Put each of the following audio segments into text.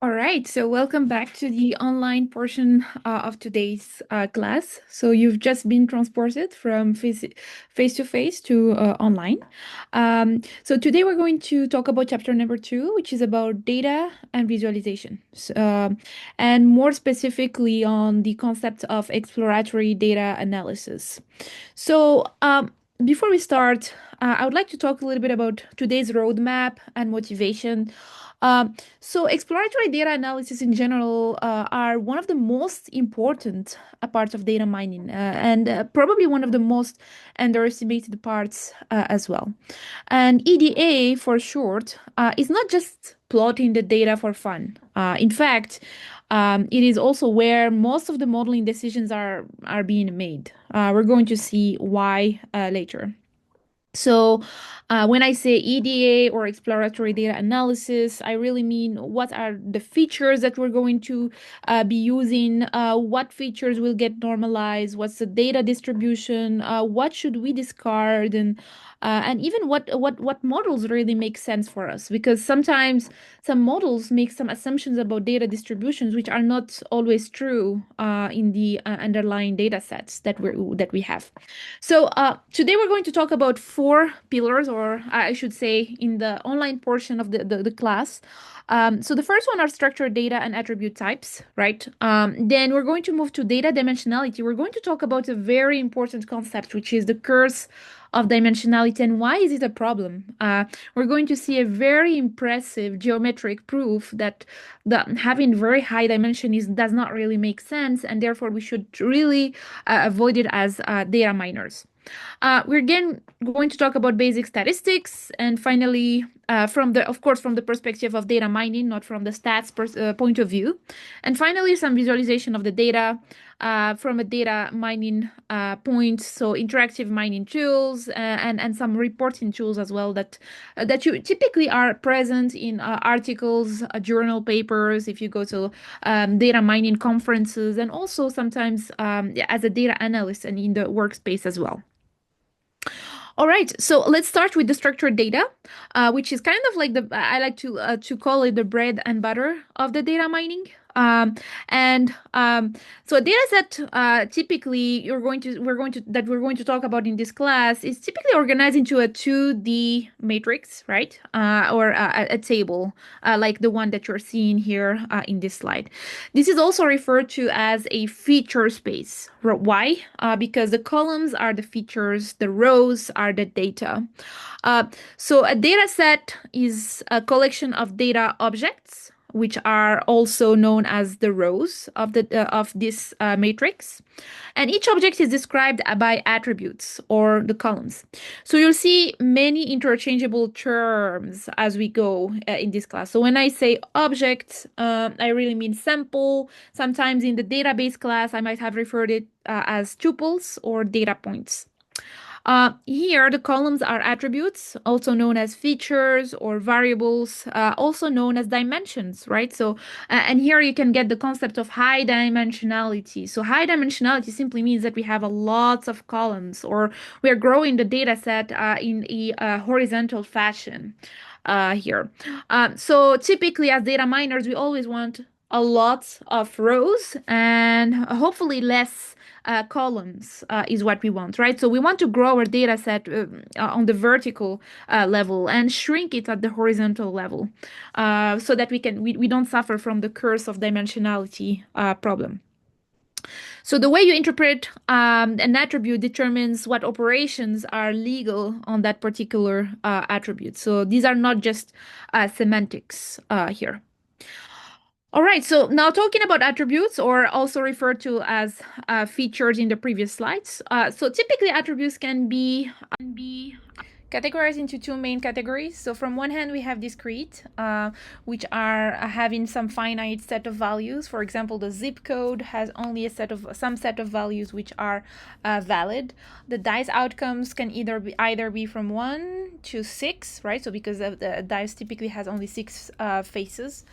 All right, so welcome back to the online portion of today's class. So you've just been transported from face to face to online. So today we're going to talk about chapter number 2, which is about data and visualization, and more specifically on the concept of exploratory data analysis. So before we start, I would like to talk a little bit about today's roadmap and motivation. So exploratory data analysis in general are one of the most important parts of data mining, and probably one of the most underestimated parts as well. And EDA, for short, is not just plotting the data for fun. In fact, it is also where most of the modeling decisions are being made. We're going to see why later. So, when I say EDA or exploratory data analysis, I really mean what are the features that we're going to be using, what features will get normalized, what's the data distribution, what should we discard, and even what models really make sense for us. Because sometimes some models make some assumptions about data distributions which are not always true in the underlying data sets that we have. So today we're going to talk about four pillars, or I should say, in the online portion of the class. So the first one are structured data and attribute types, right? Then we're going to move to data dimensionality. We're going to talk about a very important concept, which is the curse of dimensionality and why is it a problem. We're going to see a very impressive geometric proof that having very high dimension does not really make sense, and therefore we should really avoid it as data miners. We're again going to talk about basic statistics, and finally, of course, from the perspective of data mining, not from the stats point of view. And finally, some visualization of the data from a data mining point, so interactive mining tools and some reporting tools as well that you typically are present in articles, journal papers, if you go to data mining conferences, and also sometimes as a data analyst and in the workspace as well. All right, so let's start with the structured data, which is kind of like I like to call it the bread and butter of the data mining. Um, and so a data set typically we're going to talk about in this class is typically organized into a 2D matrix, right? Or a table like the one that you're seeing here in this slide. This is also referred to as a feature space. Why? Because the columns are the features, the rows are the data. Uh, so a data set is a collection of data objects, which are also known as the rows of this matrix. And each object is described by attributes or the columns. So you'll see many interchangeable terms as we go in this class. So when I say object, I really mean sample. Sometimes in the database class, I might have referred it as tuples or data points. Here, the columns are attributes, also known as features or variables, also known as dimensions, right? So, and here you can get the concept of high dimensionality. So, high dimensionality simply means that we have a lots of columns, or we are growing the data set in a horizontal fashion here. So, typically, as data miners, we always want a lot of rows and hopefully less columns is what we want, right? So we want to grow our data set on the vertical level and shrink it at the horizontal level so that we don't suffer from the curse of dimensionality problem. So the way you interpret an attribute determines what operations are legal on that particular attribute. So these are not just semantics here. All right, so now talking about attributes, or also referred to as features in the previous slides. So typically attributes can be categorized into two main categories. So from one hand, we have discrete, which are having some finite set of values. For example, the zip code has only some set of values which are valid. The dice outcomes can either be from 1 to 6, right? So because the dice typically has only 6 faces.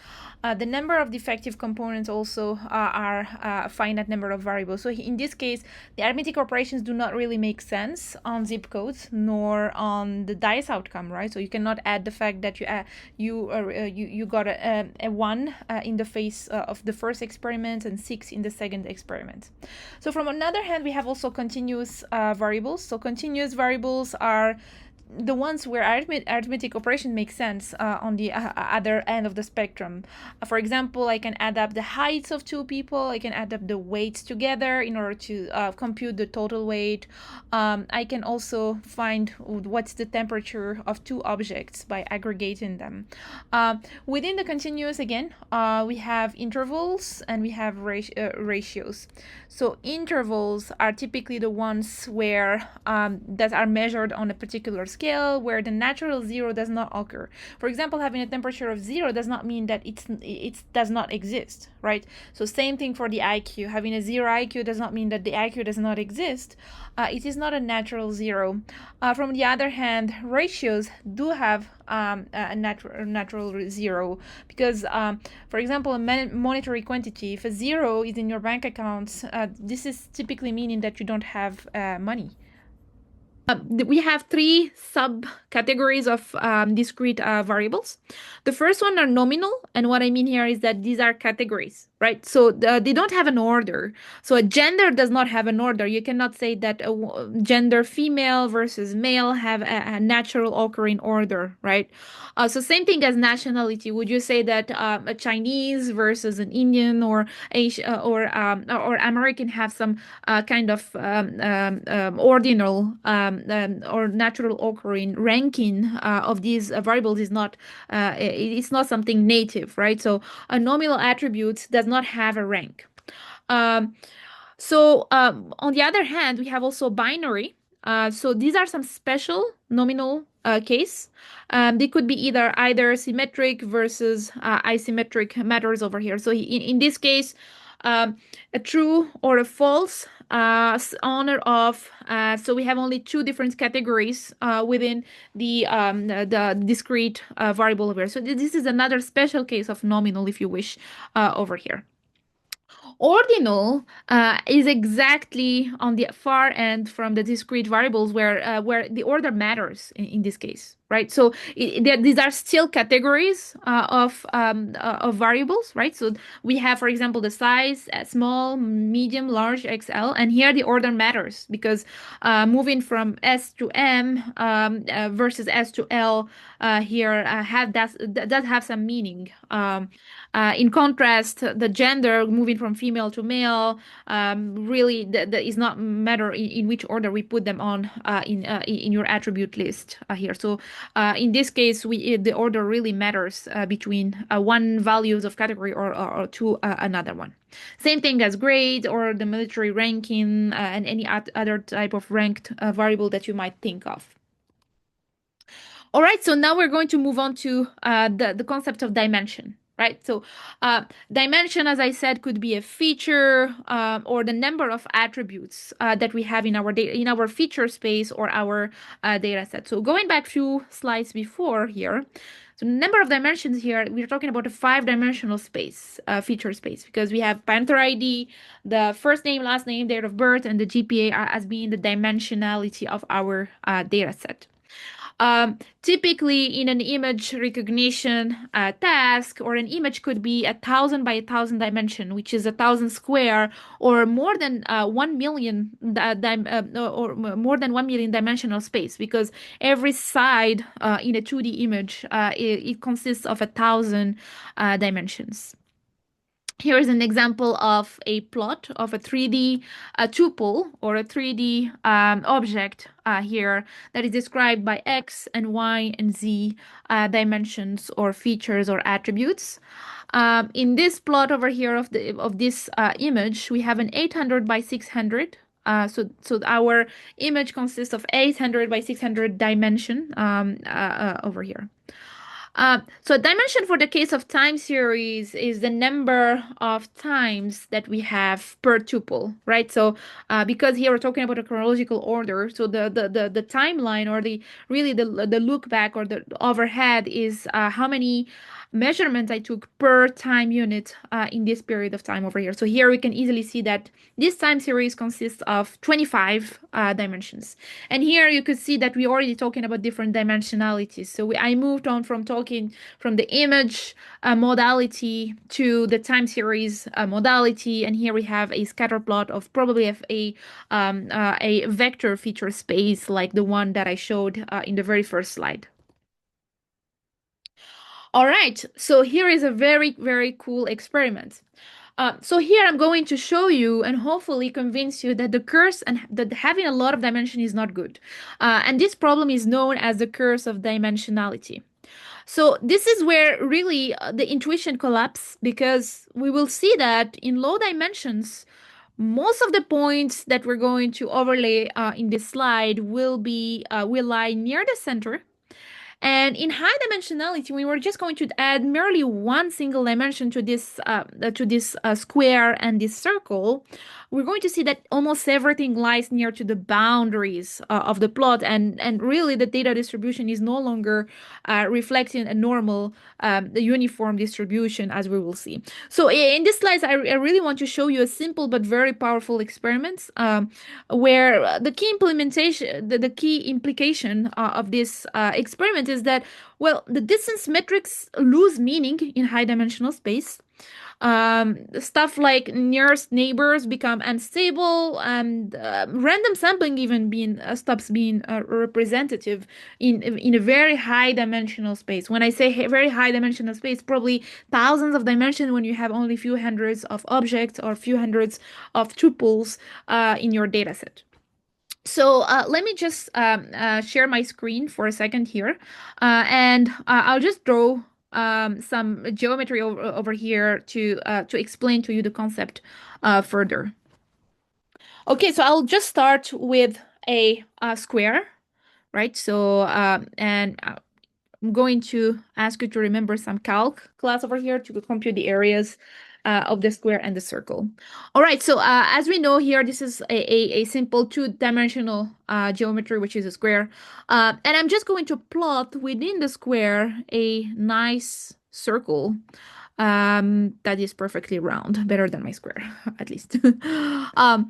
The number of defective components also are a finite number of variables. So in this case, the arithmetic operations do not really make sense on zip codes nor on on the dice outcome, right? So you cannot add the fact that you got a 1 in the face of the first experiment and 6 in the second experiment. So from another hand, we have also continuous variables. So continuous variables are the ones where arithmetic operation makes sense on the other end of the spectrum. For example, I can add up the heights of two people. I can add up the weights together in order to compute the total weight. I can also find what's the temperature of two objects by aggregating them. Within the continuous, again, we have intervals and we have ratios. So intervals are typically the ones where that are measured on a particular scale where the natural zero does not occur. For example, having a temperature of 0 does not mean that it does not exist, right? So same thing for the IQ. Having a 0 IQ does not mean that the IQ does not exist. It is not a natural zero. From the other hand, ratios do have a natural zero because, for example, a monetary quantity, if a 0 is in your bank account, this is typically meaning that you don't have money. We have 3 subcategories of discrete variables. The first one are nominal, and what I mean here is that these are categories, right? So they don't have an order. So a gender does not have an order. You cannot say that a gender female versus male have a natural occurring order, right? So same thing as nationality. Would you say that a Chinese versus an Indian or Asia or American have some kind of ordinal or natural occurring ranking of these variables is not it's not something native, right? So a nominal attribute does not have a rank. On the other hand, we have also binary. So these are some special nominal case. They could be either symmetric versus asymmetric matters over here. So in this case, a true or a false honor of. So we have only 2 different categories within the discrete variable over here. So this is another special case of nominal, if you wish, over here. Ordinal is exactly on the far end from the discrete variables where the order matters in this case, right? So these are still categories of variables, right? So we have, for example, the size, small, medium, large, XL, and here the order matters because moving from S to M versus S to L here does have some meaning. In contrast, the gender moving from female to male really that is not matter in which order we put them on in your attribute list here. So in this case, the order really matters between one values of category or to another one. Same thing as grade or the military ranking and any other type of ranked variable that you might think of. All right, so now we're going to move on to the concept of dimension. Right, so dimension, as I said, could be a feature or the number of attributes that we have in our feature space or our data set. So going back a few slides before here, so the number of dimensions here, we're talking about a 5-dimensional space, feature space, because we have Panther ID, the first name, last name, date of birth, and the GPA as being the dimensionality of our data set. Typically in an image recognition task, or an image could be 1,000 by 1,000 dimension, which is 1,000 square, or more than 1 million or more than 1 million dimensional space, because every side in a 2D image it consists of 1,000 dimensions. Here is an example of a plot of a 3D tuple or a 3D object here that is described by X and Y and Z dimensions or features or attributes. In this plot over here of this image, we have an 800 by 600. So our image consists of 800 by 600 dimension over here. So dimension for the case of time series is the number of times that we have per tuple, right? So because here we're talking about a chronological order, so the timeline or the look back or the overhead is how many measurements I took per time unit in this period of time over here. So here we can easily see that this time series consists of 25 dimensions. And here you could see that we're already talking about different dimensionalities. So I moved on from talking from the image modality to the time series modality. And here we have a scatter plot of probably a vector feature space like the one that I showed in the very first slide. All right, so here is a very, very cool experiment. So here I'm going to show you and hopefully convince you that the curse and that having a lot of dimension is not good. And this problem is known as the curse of dimensionality. So this is where really the intuition collapses, because we will see that in low dimensions, most of the points that we're going to overlay in this slide will lie near the center. And in high dimensionality, we were just going to add merely one single dimension to this square and this circle. We're going to see that almost everything lies near to the boundaries of the plot, and really the data distribution is no longer reflecting a normal, the uniform distribution, as we will see. So in this slides, I really want to show you a simple but very powerful experiment where the key implementation, the key implication of this experiment is that, well, the distance metrics lose meaning in high dimensional space. Stuff like nearest neighbors become unstable, and random sampling even stops being representative in a very high dimensional space. When I say very high dimensional space, probably thousands of dimensions when you have only few hundreds of objects or few hundreds of tuples in your data set. So let me just share my screen for a second here, and I'll just draw some geometry over here to explain to you the concept further. Okay, so I'll just start with a square, right? So and I'm going to ask you to remember some calc class over here to compute the areas of the square and the circle. All right, so as we know here, this is a simple two-dimensional geometry, which is a square. And I'm just going to plot within the square a nice circle that is perfectly round, better than my square, at least. All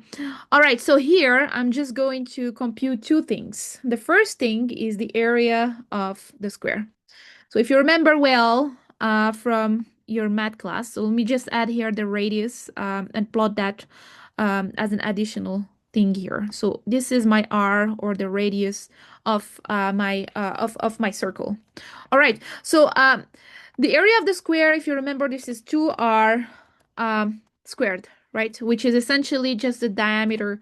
right, so here I'm just going to compute two things. The first thing is the area of the square. So if you remember well from your math class, so let me just add here the radius and plot that as an additional thing here. So this is my r, or the radius of my circle. All right, so the area of the square, if you remember, this is 2r squared, right? Which is essentially just the diameter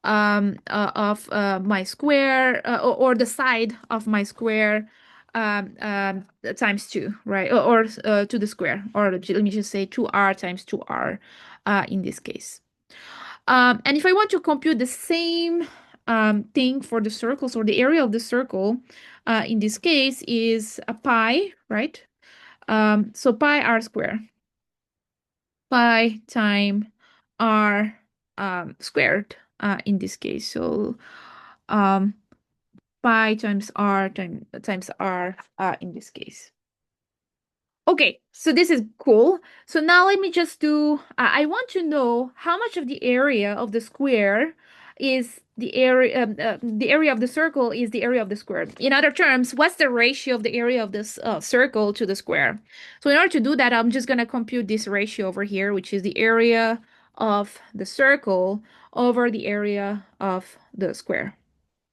of my square, or the side of my square times 2, right? Or to the square, or let me just say 2r times 2r in this case. And if I want to compute the same thing for the circles, or the area of the circle in this case is a pi, right? So pi r square, pi time r squared in this case. So pi times r times r in this case. Okay, so this is cool. So now let me just do, I want to know how much of the area of the square is the area of the circle is the area of the square. In other terms, what's the ratio of the area of this circle to the square? So in order to do that, I'm just going to compute this ratio over here, which is the area of the circle over the area of the square,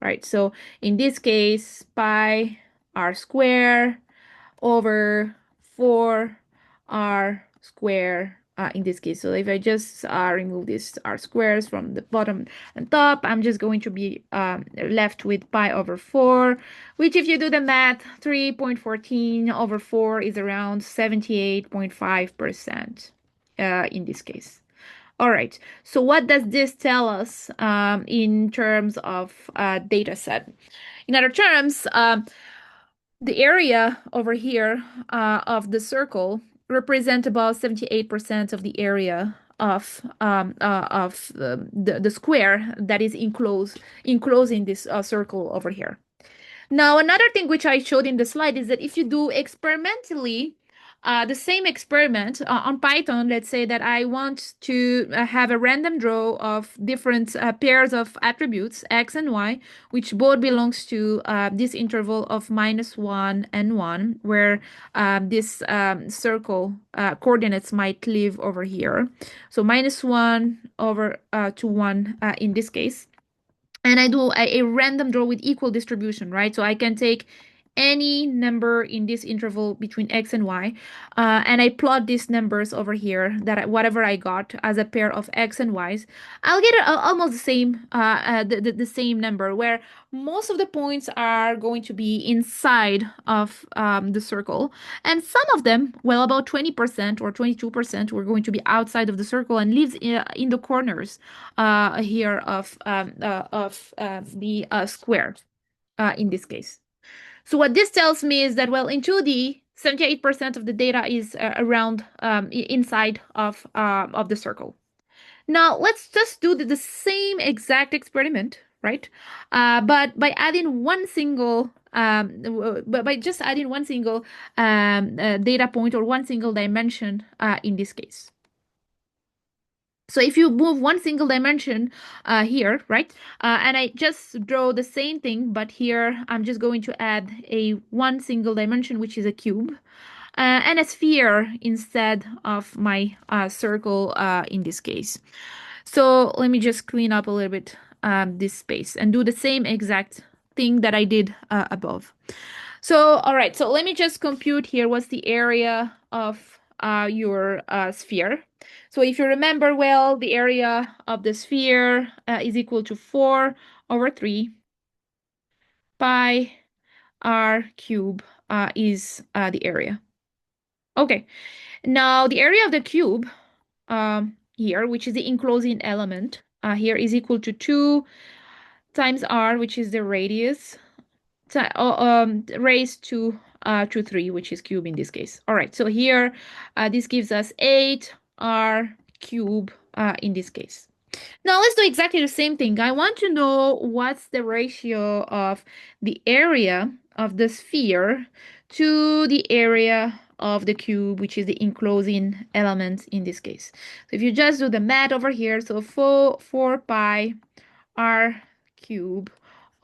right? So in this case, pi r square over 4r square in this case. So if I just remove these r squares from the bottom and top, I'm just going to be left with pi over 4, which if you do the math, 3.14 over 4 is around 78.5% in this case. All right, so what does this tell us in terms of data set? In other terms, the area over here of the circle represent about 78% of the area of the square that is enclosing this circle over here. Now, another thing which I showed in the slide is that if you do experimentally the same experiment on Python. Let's say that I want to have a random draw of different pairs of attributes, x and y, which both belongs to this interval of -1 and 1, where this circle coordinates might live over here. So -1 over to 1 in this case. And I do a random draw with equal distribution, right? So I can take any number in this interval between x and y, and I plot these numbers over here, that whatever I got as a pair of x and y's, I'll get almost the same the same number, where most of the points are going to be inside of the circle, and some of them, well, about 20% or 22%, were going to be outside of the circle and lives in the corners here of the square in this case. So what this tells me is that, well, in 2D, 78% of the data is around inside of the circle. Now let's just do the same exact experiment, right? But by adding one single, but by just adding one single data point or one single dimension in this case. So if you move one single dimension here, right, and I just draw the same thing, but here I'm just going to add a one single dimension, which is a cube, and a sphere instead of my circle in this case. So let me just clean up a little bit this space and do the same exact thing that I did above. So, all right, so let me just compute here what's the area of your sphere. So if you remember well, the area of the sphere is equal to 4 over 3 pi r cube is the area. Okay, now the area of the cube here, which is the enclosing element, here is equal to 2 times r, which is the radius, raised to 3, which is cube in this case. All right, so here this gives us 8r cube in this case. Now let's do exactly the same thing. I want to know what's the ratio of the area of the sphere to the area of the cube, which is the enclosing element in this case. So if you just do the math over here, so 4 pi r cube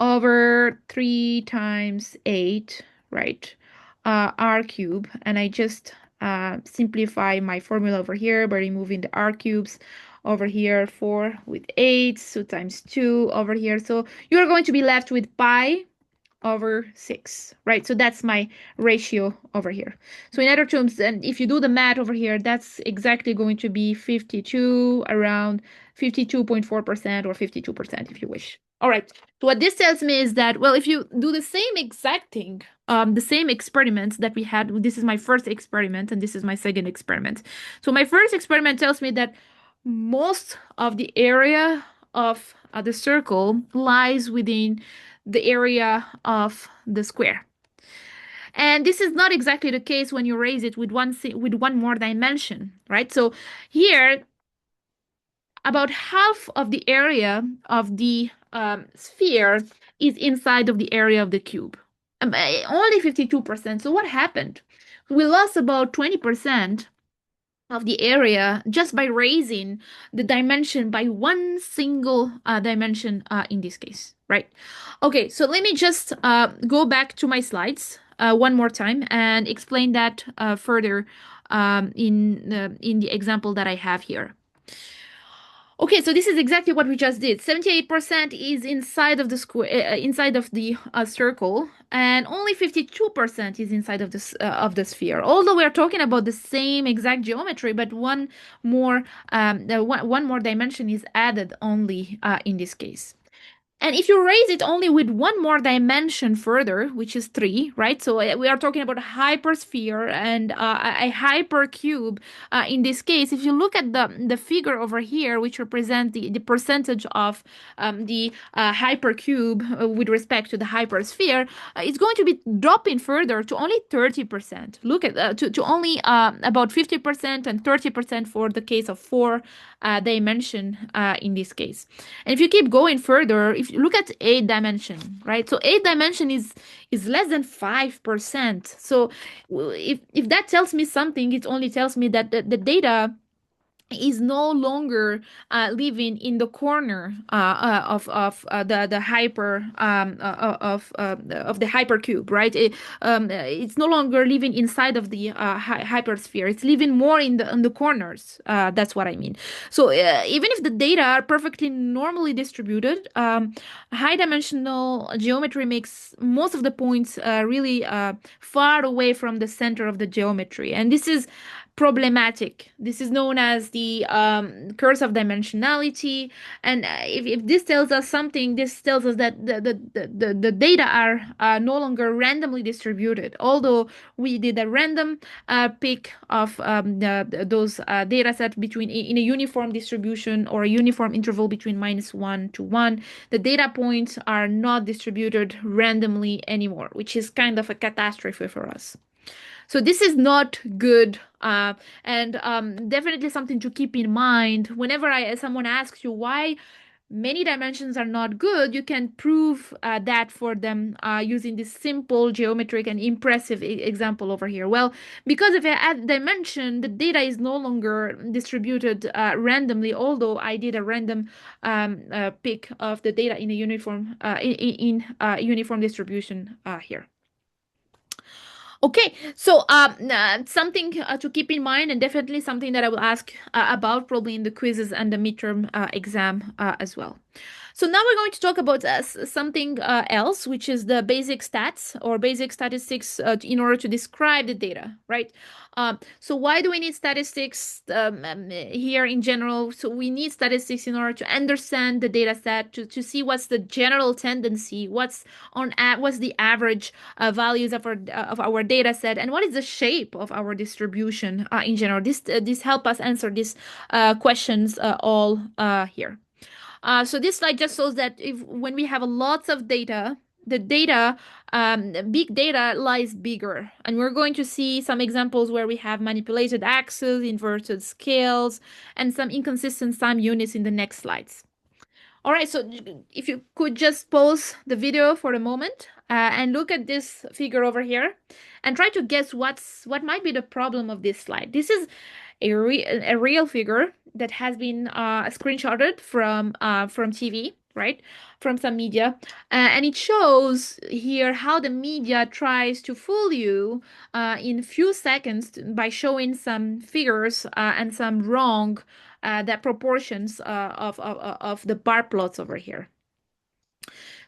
over 3 times 8, right, r cube, and I just simplify my formula over here by removing the r cubes over here, 4 with 8, so times 2 over here. So you're going to be left with pi over 6, right? So that's my ratio over here. So in other terms, and if you do the math over here, that's exactly going to be 52, around 52.4% or 52% if you wish. All right, so what this tells me is that, well, if you do the same exact thing, the same experiments that we had, this is my first experiment and this is my second experiment. So my first experiment tells me that most of the area of the circle lies within the area of the square. And this is not exactly the case when you raise it with one more dimension, right? So here, about half of the area of the sphere is inside of the area of the cube. Only 52%. So what happened? We lost about 20% of the area just by raising the dimension by one single dimension in this case, right? Okay, so let me just go back to my slides one more time and explain that further in the example that I have here. Okay, so this is exactly what we just did. 78% is inside of the square, inside of the circle, and only 52% is inside of the sphere. Although we are talking about the same exact geometry, but one more dimension is added only in this case. And if you raise it only with one more dimension further, which is 3, right? So we are talking about a hypersphere and a hypercube. In this case, if you look at the figure over here, which represents the percentage of the hypercube with respect to the hypersphere, it's going to be dropping further to only 30%. Look at to only about 50% and 30% for the case of 4 dimension in this case. And if you keep going further, if if you look at 8 dimension, right? So 8 dimension is less than 5%. So if that tells me something, it only tells me that the data is no longer living in the corner of the hyper of the hypercube, right? It's no longer living inside of the hypersphere. It's living more in the corners. That's what I mean. So even if the data are perfectly normally distributed, high dimensional geometry makes most of the points really far away from the center of the geometry, and this is problematic. This is known as the curse of dimensionality. And if this tells us something, this tells us that the data are no longer randomly distributed. Although we did a random pick of those data sets between in a uniform distribution or a uniform interval between -1 to 1, the data points are not distributed randomly anymore, which is kind of a catastrophe for us. So this is not good, and definitely something to keep in mind. Whenever someone asks you why many dimensions are not good, you can prove that for them using this simple geometric and impressive example over here. Well, because if I add dimension, the data is no longer distributed randomly, although I did a random pick of the data in a uniform uniform distribution here. Okay, so something to keep in mind, and definitely something that I will ask about probably in the quizzes and the midterm exam as well. So now we're going to talk about something else, which is the basic stats or basic statistics in order to describe the data, right? So why do we need statistics here in general? So we need statistics in order to understand the data set, to see what's the general tendency, what's the average values of our data set, and what is the shape of our distribution in general. This help us answer these questions all here. So this slide just shows that if when we have lots of data, the data, big data lies bigger. And we're going to see some examples where we have manipulated axes, inverted scales, and some inconsistent time units in the next slides. All right, so if you could just pause the video for a moment and look at this figure over here and try to guess what might be the problem of this slide. This is a real figure that has been screenshotted from TV, right? From some media. And it shows here how the media tries to fool you in a few seconds by showing some figures and some wrong that proportions of the bar plots over here.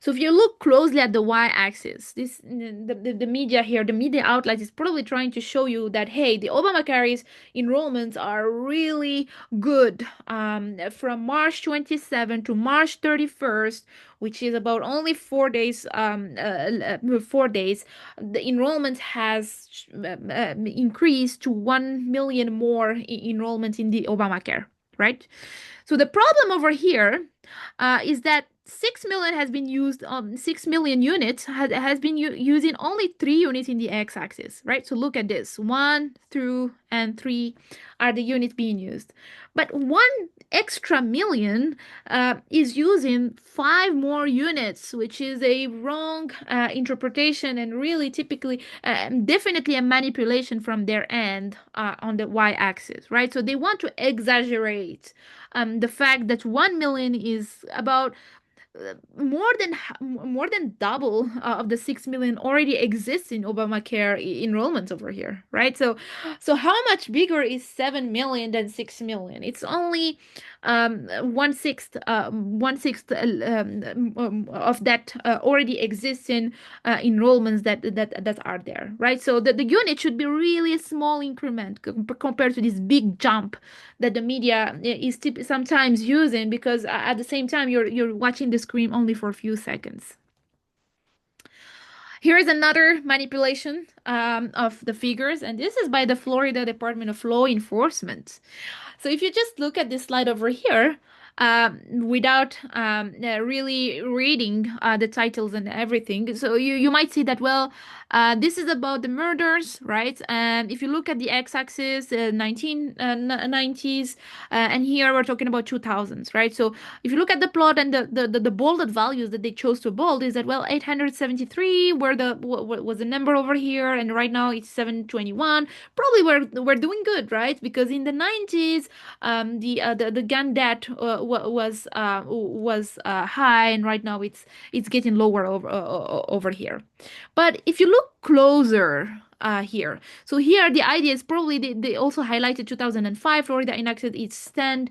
So if you look closely at the y-axis, the media here, the media outlet is probably trying to show you that, hey, the Obamacare's enrollments are really good. From March 27 to March 31st, which is about only 4 days, 4 days, the enrollment has increased to 1 million more enrollment in the Obamacare, right? So the problem over here is that 6 million has been used, 6 million units has been using only 3 units in the x-axis, right? So look at this, 1, 2, and 3 are the units being used. But 1 extra million is using 5 more units, which is a wrong interpretation and really typically, definitely a manipulation from their end on the y-axis, right? So they want to exaggerate the fact that 1 million is about more than double of the 6 million already exists in Obamacare enrollments over here, right? So how much bigger is 7 million than 6 million? It's only one-sixth of that already existing enrollments that are there, right? So the unit should be really a small increment compared to this big jump that the media is sometimes using, because at the same time you're watching the screen only for a few seconds. Here is another manipulation of the figures, and this is by the Florida Department of Law Enforcement. So if you just look at this slide over here, without really reading the titles and everything. So you might see that, well, this is about the murders, right? And if you look at the x-axis, 1990s, and here we're talking about 2000s, right? So if you look at the plot and the bolded values that they chose to bold is that, well, 873 were was the number over here, and right now it's 721. Probably we're doing good, right? Because in the 90s, the gun debt was high, and right now it's getting lower over here. But if you look closer here, so here the idea is probably they also highlighted 2005 Florida enacted its stand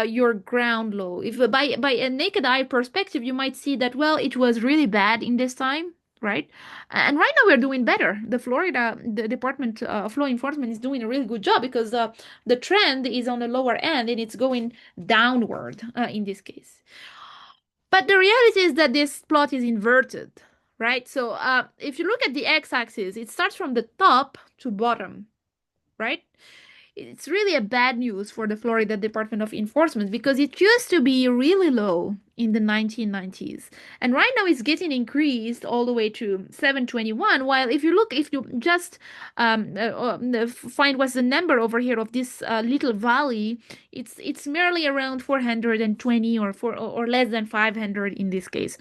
your ground law. If by a naked eye perspective, you might see that, well, it was really bad in this time, right? And right now we're doing better. The Department of Law Enforcement is doing a really good job because the trend is on the lower end and it's going downward in this case. But the reality is that this plot is inverted, right? So if you look at the x-axis, it starts from the top to bottom, right? It's really a bad news for the Florida Department of Enforcement because it used to be really low in the 1990s. And right now it's getting increased all the way to 721. While if you just find what's the number over here of this little valley, it's merely around 420 or less than 500 in this case.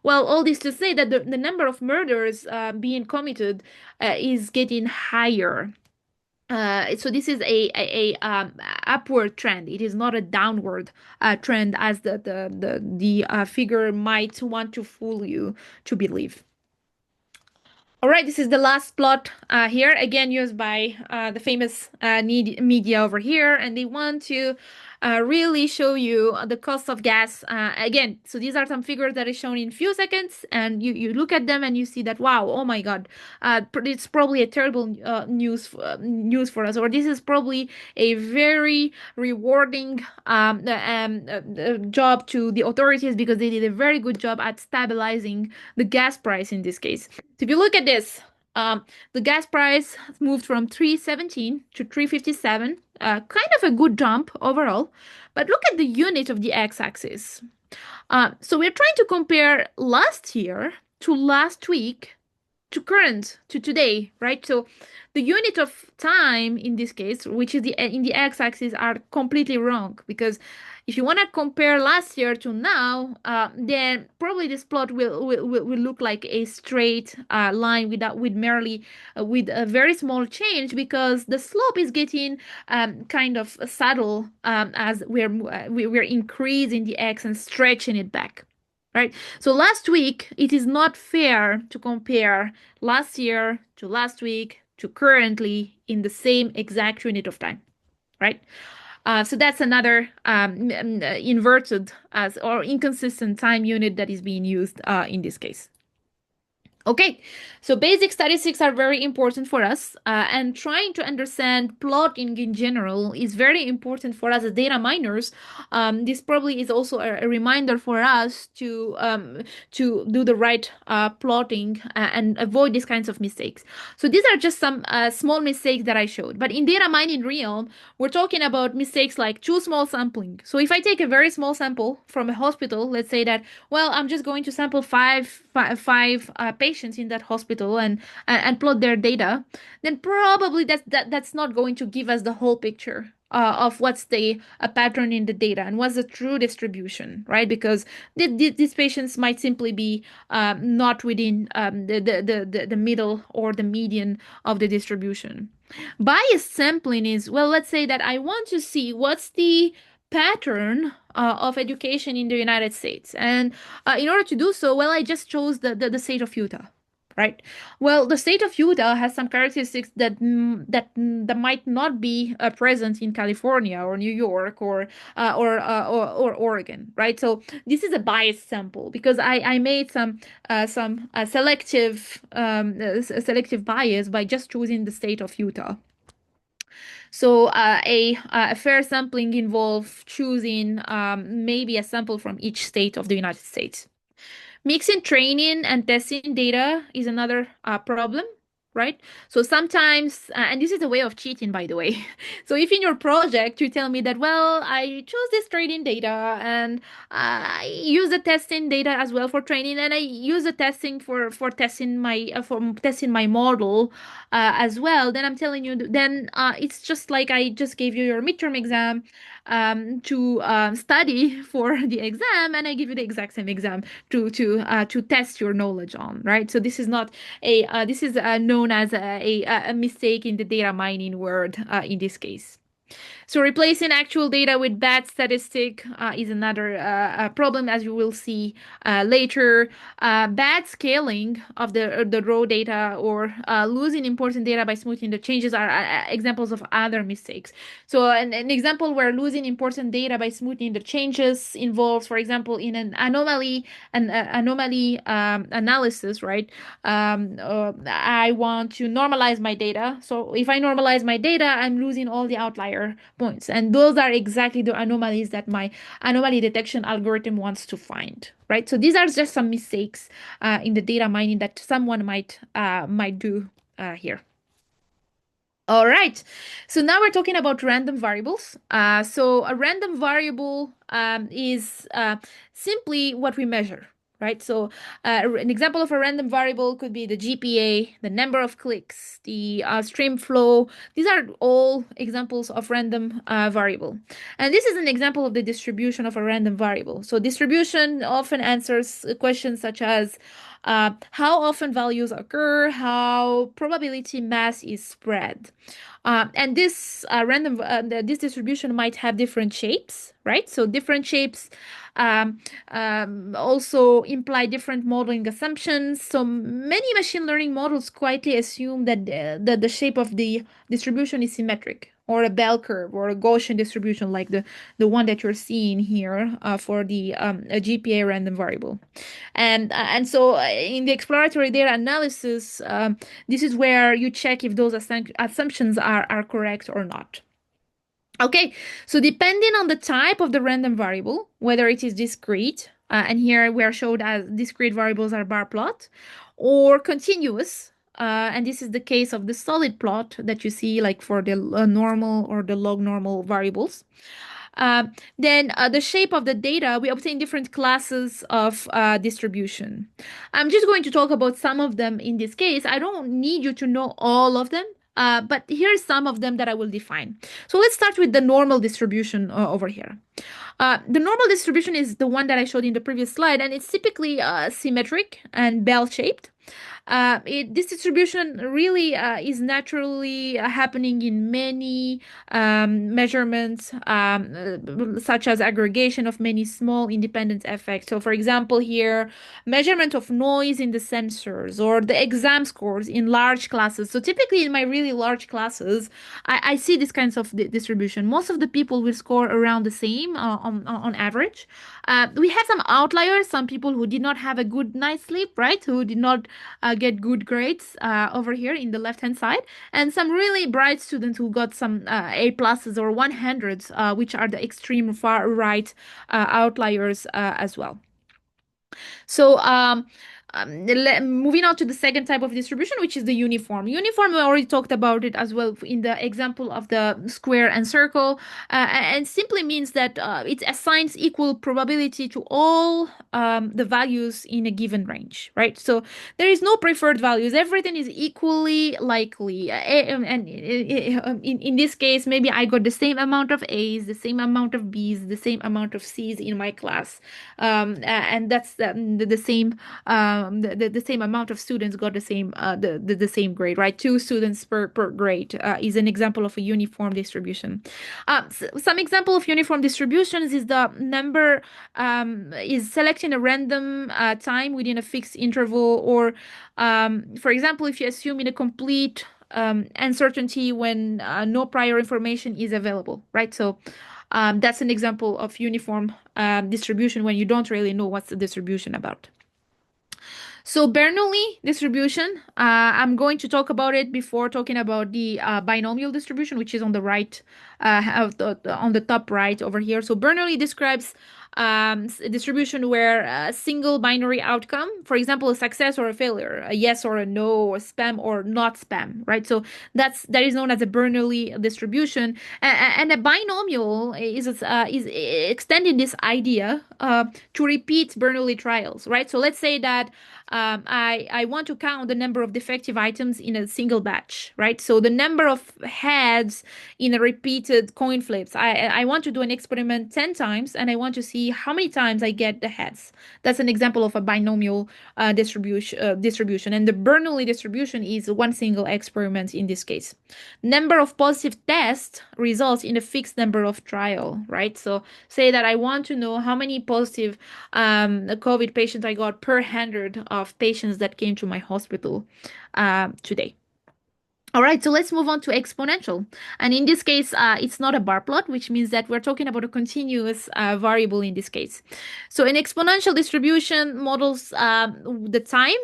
Well, all this to say that the number of murders being committed is getting higher. So this is a upward trend. It is not a downward trend as the figure might want to fool you to believe. All right, this is the last plot here, again used by the famous media over here, and they want to really show you the cost of gas. Again, so these are some figures that is shown in few seconds, and you look at them and you see that, wow, oh my God, it's probably a terrible news for us, or this is probably a very rewarding job to the authorities because they did a very good job at stabilizing the gas price in this case. So if you look at this, the gas price moved from 317 to 357, kind of a good jump overall. But look at the unit of the x-axis. So we're trying to compare last year to last week to current to today, right? So the unit of time in this case, which is in the x-axis, are completely wrong because if you want to compare last year to now, then probably this plot will look like a straight line with merely with a very small change because the slope is getting kind of subtle as we're increasing the x and stretching it back. Right. So last week, it is not fair to compare last year to last week to currently in the same exact unit of time. Right. So that's another inverted as or inconsistent time unit that is being used in this case. Okay, so basic statistics are very important for us, and trying to understand plotting in general is very important for us as data miners. This probably is also a reminder for us to do the right plotting and avoid these kinds of mistakes. So these are just some small mistakes that I showed. But in data mining realm, we're talking about mistakes like too small sampling. So if I take a very small sample from a hospital, let's say that, well, I'm just going to sample five patients in that hospital and plot their data, then probably that's not going to give us the whole picture of what's the pattern in the data and what's the true distribution, right? Because these patients might simply be not within the middle or the median of the distribution. Bias sampling is, well, let's say that I want to see what's the pattern of education in the United States. And in order to do so, well, I just chose the state of Utah, right? Well, the state of Utah has some characteristics that might not be present in California or New York or Oregon, right? So this is a biased sample because I made some selective bias by just choosing the state of Utah. So a fair sampling involves choosing maybe a sample from each state of the United States. Mixing training and testing data is another problem. right? So sometimes, and this is a way of cheating, by the way. So if in your project you tell me that, well, I chose this training data and I use the testing data as well for training, and I use the testing for testing my model as well, then I'm telling you, then it's just like I just gave you your midterm exam to study for the exam, and I give you the exact same exam to test your knowledge on, right? So this is not this is known as a mistake in the data mining world in this case. So replacing actual data with bad statistic is another problem, as you will see later. Bad scaling of the raw data or losing important data by smoothing the changes are examples of other mistakes. So an example where losing important data by smoothing the changes involves, for example, in an anomaly analysis, right? I want to normalize my data. So if I normalize my data, I'm losing all the outlier points. And those are exactly the anomalies that my anomaly detection algorithm wants to find, right? So these are just some mistakes in the data mining that someone might do here. All right. So now we're talking about random variables. So a random variable is simply what we measure, right? So an example of a random variable could be the GPA, the number of clicks, the stream flow. These are all examples of random variable. And this is an example of the distribution of a random variable. So distribution often answers questions such as how often values occur, how probability mass is spread. And this distribution might have different shapes, right? So different shapes also imply different modeling assumptions. So many machine learning models quietly assume that the shape of the distribution is symmetric, or a bell curve, or a Gaussian distribution, like the one that you're seeing here for the GPA random variable. And so in the exploratory data analysis, this is where you check if those assumptions are correct or not. Okay, so depending on the type of the random variable, whether it is discrete, and here we are showed as discrete variables are bar plot, or continuous, and this is the case of the solid plot that you see like for the normal or the log normal variables. Uh, then the shape of the data, we obtain different classes of distribution. I'm just going to talk about some of them in this case. I don't need you to know all of them, but here's some of them that I will define. So let's start with the normal distribution over here. The normal distribution is the one that I showed in the previous slide, and it's typically symmetric and bell-shaped. This distribution really is naturally happening in many measurements, such as aggregation of many small independent effects. So, for example, here, measurement of noise in the sensors or the exam scores in large classes. So, typically, in my really large classes, I see this kinds of distribution. Most of the people will score around the same on average. We have some outliers, some people who did not have a good night's sleep, right? Who did not get good grades over here in the left-hand side, and some really bright students who got some A pluses or 100s, which are the extreme far right outliers as well. So moving on to the second type of distribution, which is the uniform. Uniform, we already talked about it as well in the example of the square and circle, and simply means that it assigns equal probability to all the values in a given range, right? So there is no preferred values. Everything is equally likely. And in this case, maybe I got the same amount of A's, the same amount of B's, the same amount of C's in my class, and that's the same the same amount of students got the same grade, right? Two students per grade is an example of a uniform distribution. Some example of uniform distributions is the number is selecting a random time within a fixed interval, or for example, if you assume in a complete uncertainty when no prior information is available, right? So that's an example of uniform distribution when you don't really know what's the distribution about. So Bernoulli distribution, I'm going to talk about it before talking about the binomial distribution, which is on the right, on the top right over here. So Bernoulli describes distribution where a single binary outcome, for example, a success or a failure, a yes or a no, or spam or not spam, right? So that is known as a Bernoulli distribution, and a binomial is extending this idea to repeat Bernoulli trials, right? So let's say that I want to count the number of defective items in a single batch, right? So the number of heads in a repeated coin flips. I want to do an experiment 10 times and I want to see how many times I get the heads. That's an example of a binomial distribution. And the Bernoulli distribution is one single experiment in this case. Number of positive tests results in a fixed number of trial, right? So say that I want to know how many positive COVID patients I got per 100 of patients that came to my hospital today. All right, so let's move on to exponential. And in this case, it's not a bar plot, which means that we're talking about a continuous variable in this case. So an exponential distribution models the time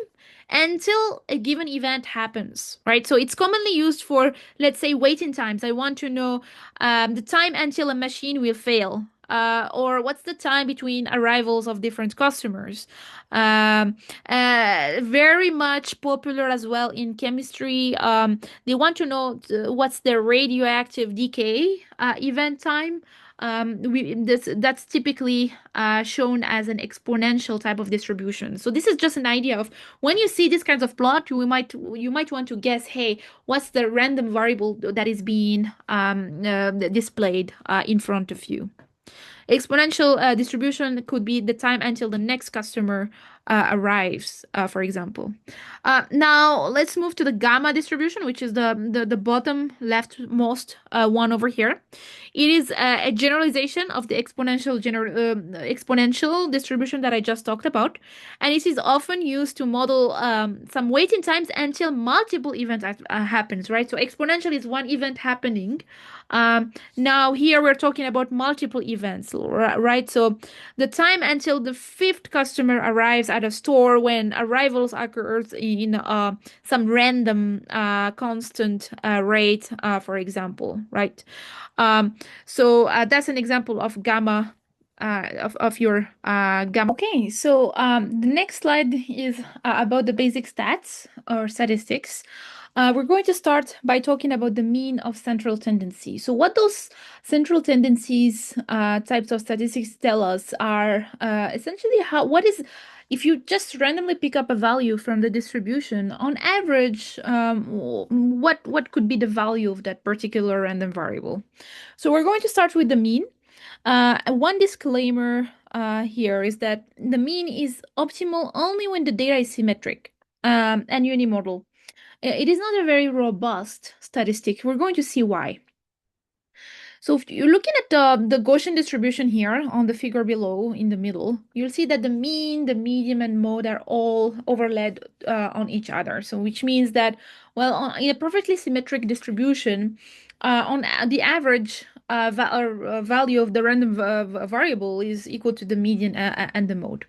until a given event happens, right? So it's commonly used for, let's say, waiting times. I want to know the time until a machine will fail. Or what's the time between arrivals of different customers. Very much popular as well in chemistry. They want to know what's the radioactive decay event time. That's typically shown as an exponential type of distribution. So this is just an idea of when you see this kinds of plot, you might want to guess, hey, what's the random variable that is being displayed in front of you. Exponential distribution could be the time until the next customer arrives, for example. Now let's move to the gamma distribution, which is the bottom leftmost one over here. It is a generalization of the exponential distribution that I just talked about, and it is often used to model some waiting times until multiple events happens, right? So exponential is one event happening. Now here we're talking about multiple events, right? So the time until the fifth customer arrives at a store when arrivals occurs in some random constant rate, for example, right? So that's an example of gamma. Of your gamma. Okay, so the next slide is about the basic stats or statistics. We're going to start by talking about the mean of central tendency. So what those central tendencies types of statistics tell us are essentially if you just randomly pick up a value from the distribution, on average, what could be the value of that particular random variable? So we're going to start with the mean. One disclaimer here is that the mean is optimal only when the data is symmetric and unimodal. It is not a very robust statistic. We're going to see why. So if you're looking at the Gaussian distribution here on the figure below in the middle, you'll see that the mean, the median, and mode are all overlaid on each other. So which means that, well, in a perfectly symmetric distribution, on the average value of the random variable is equal to the median and the mode.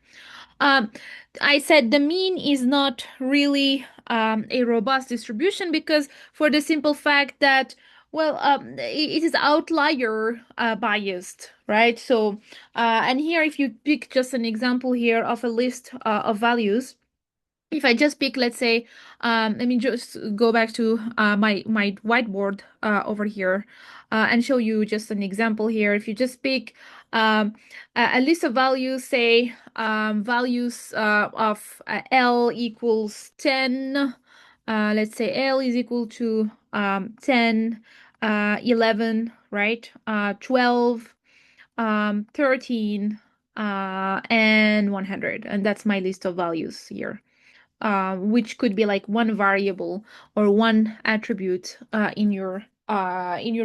I said the mean is not really a robust distribution because for the simple fact that, well, it is outlier biased, right? So, and here, if you pick just an example here of a list of values, if I just pick, let's say, let me just go back to my whiteboard over here and show you just an example here. If you just pick a list of values, say values of L equals 10, let's say L is equal to 10, 11, right? 12, 13, and 100. And that's my list of values here. Which could be like one variable or one attribute in your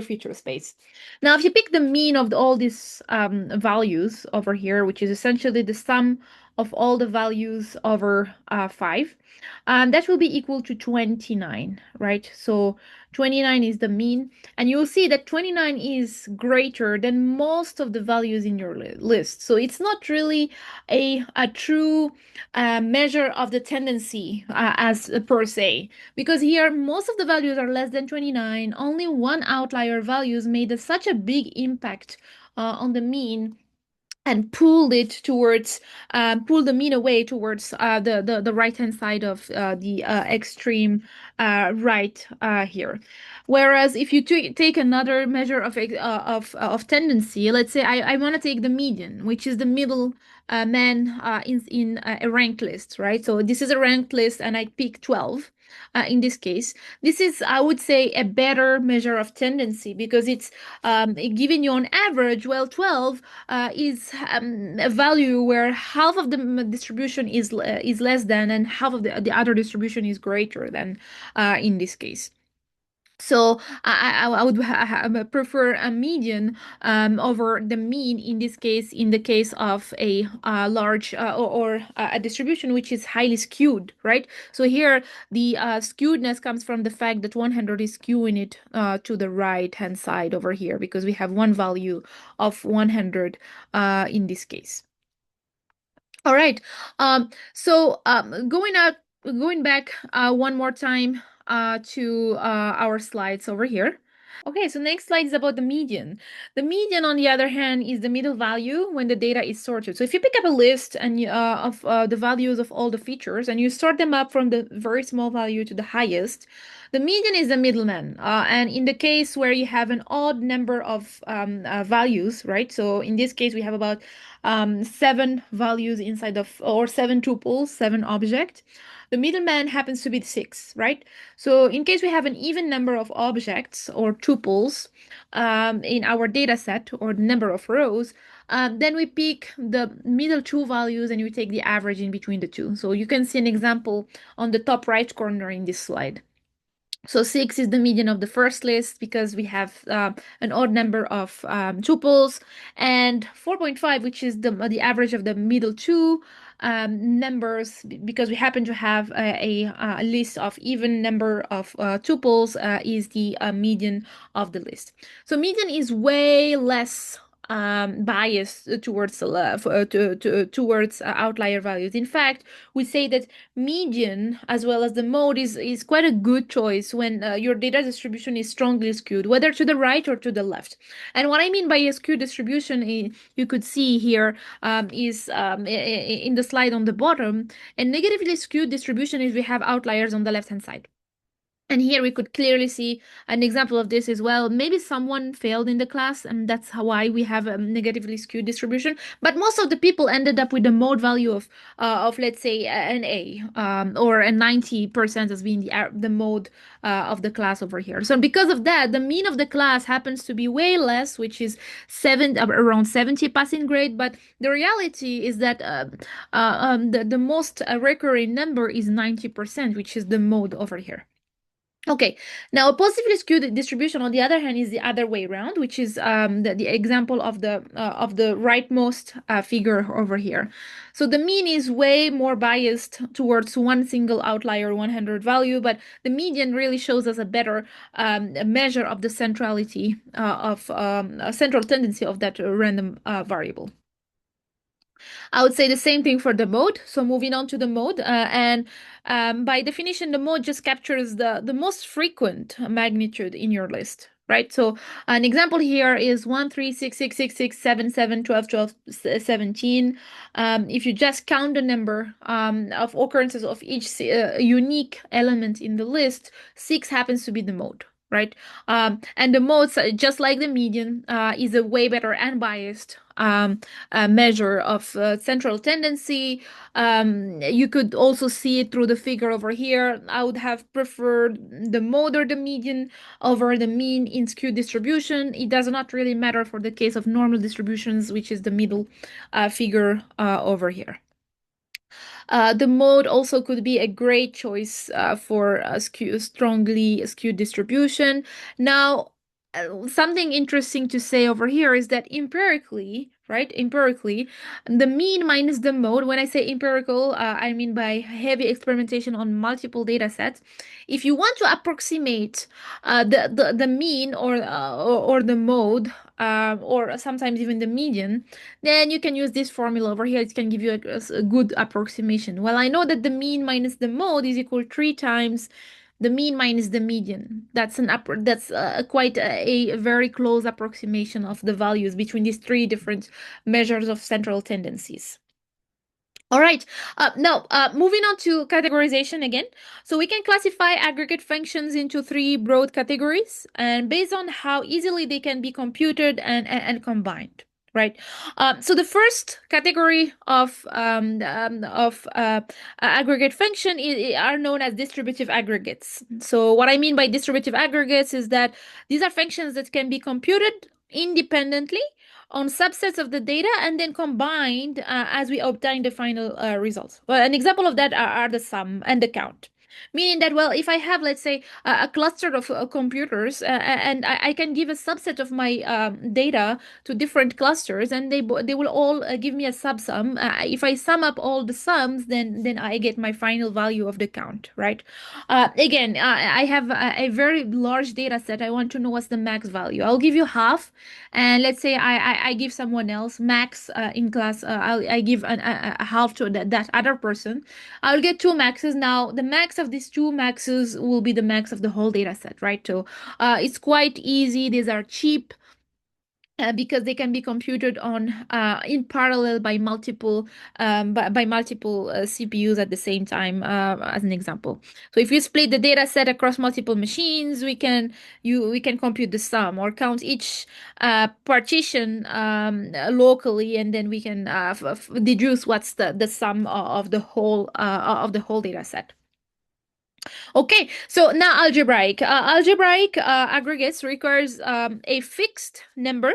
feature space. Now, if you pick the mean of all these values over here, which is essentially the sum of all the values over 5, that will be equal to 29, right? So 29 is the mean, and you'll see that 29 is greater than most of the values in your list. So it's not really a true measure of the tendency as per se, because here most of the values are less than 29. Only one outlier values made such a big impact on the mean and pulled it towards pull the mean away towards the right hand side of the extreme right here. Whereas if you take another measure of tendency, let's say I want to take the median, which is the middle man in a ranked list, right? So this is a ranked list and I pick 12 in this case. This is, I would say, a better measure of tendency because it's giving you on average, well, 12 is a value where half of the distribution is less than and half of the other distribution is greater than in this case. So I would prefer a median over the mean in this case, in the case of a large or a distribution which is highly skewed, right? So here the skewedness comes from the fact that 100 is skewing it to the right hand side over here because we have one value of 100 in this case. All right. Going back one more time to our slides over here. Okay, so next slide is about the median. The median, on the other hand, is the middle value when the data is sorted. So if you pick up a list and of the values of all the features and you sort them up from the very small value to the highest, the median is the middleman. And in the case where you have an odd number of values, right? So in this case, we have about 7 values inside of, or 7 tuples, 7 objects. The middleman happens to be 6, right? So in case we have an even number of objects or tuples in our data set or the number of rows, then we pick the middle 2 values and we take the average in between the two. So you can see an example on the top right corner in this slide. So 6 is the median of the first list because we have an odd number of tuples, and 4.5, which is the average of the middle two numbers, because we happen to have a list of even number of tuples, is the median of the list. So median is way less bias towards the left, towards outlier values. In fact, we say that median as well as the mode is quite a good choice when your data distribution is strongly skewed, whether to the right or to the left. And what I mean by a skewed distribution, you could see here is in the slide on the bottom, a negatively skewed distribution is we have outliers on the left hand side. And here we could clearly see an example of this as well. Maybe someone failed in the class, and that's why we have a negatively skewed distribution. But most of the people ended up with a mode value of let's say an A, or a 90% as being the mode of the class over here. So because of that, the mean of the class happens to be way less, which is around 70 passing grade. But the reality is that the most recurring number is 90%, which is the mode over here. Okay, now a positively skewed distribution, on the other hand, is the other way around, which is the example of the rightmost figure over here. So the mean is way more biased towards one single outlier, 100 value, but the median really shows us a better measure of the centrality of a central tendency of that random variable. I would say the same thing for the mode. So moving on to the mode, and by definition, the mode just captures the most frequent magnitude in your list, right? So an example here is 1, 3, 6, 6, 6, 6, 7, 7, 12, 12, 17. If you just count the number of occurrences of each unique element in the list, 6 happens to be the mode. Right, and the modes, just like the median, is a way better unbiased measure of central tendency. You could also see it through the figure over here. I would have preferred the mode or the median over the mean in skewed distribution. It does not really matter for the case of normal distributions, which is the middle figure over here. The mode also could be a great choice for a strongly skewed distribution. Now, something interesting to say over here is that empirically, right? Empirically, the mean minus the mode, when I say empirical, I mean by heavy experimentation on multiple data sets. If you want to approximate the mean or the mode, or sometimes even the median, then you can use this formula over here. It can give you a good approximation. Well, I know that the mean minus the mode is equal 3 times the mean minus the median. That's quite a very close approximation of the values between these three different measures of central tendencies. All right. Now, moving on to categorization again. So we can classify aggregate functions into three broad categories, and based on how easily they can be computed and combined. Right. So the first category of aggregate function are known as distributive aggregates. So what I mean by distributive aggregates is that these are functions that can be computed independently on subsets of the data and then combined as we obtain the final results. Well, an example of that are the sum and the count. Meaning that, well, if I have, let's say, a cluster of computers and I can give a subset of my data to different clusters and they will all give me a subsum. If I sum up all the sums, then I get my final value of the count, right? Again, I have a very large data set. I want to know what's the max value. I'll give you half, and let's say I give someone else max in class. I give a half to that other person. I'll get two maxes. Now the max of these two maxes will be the max of the whole data set, right? So it's quite easy. These are cheap because they can be computed on in parallel by multiple CPUs at the same time, as an example. So if you split the data set across multiple machines, we can compute the sum or count each partition locally, and then we can deduce what's the sum of the whole data set. Okay, so now algebraic. Algebraic aggregates requires a fixed number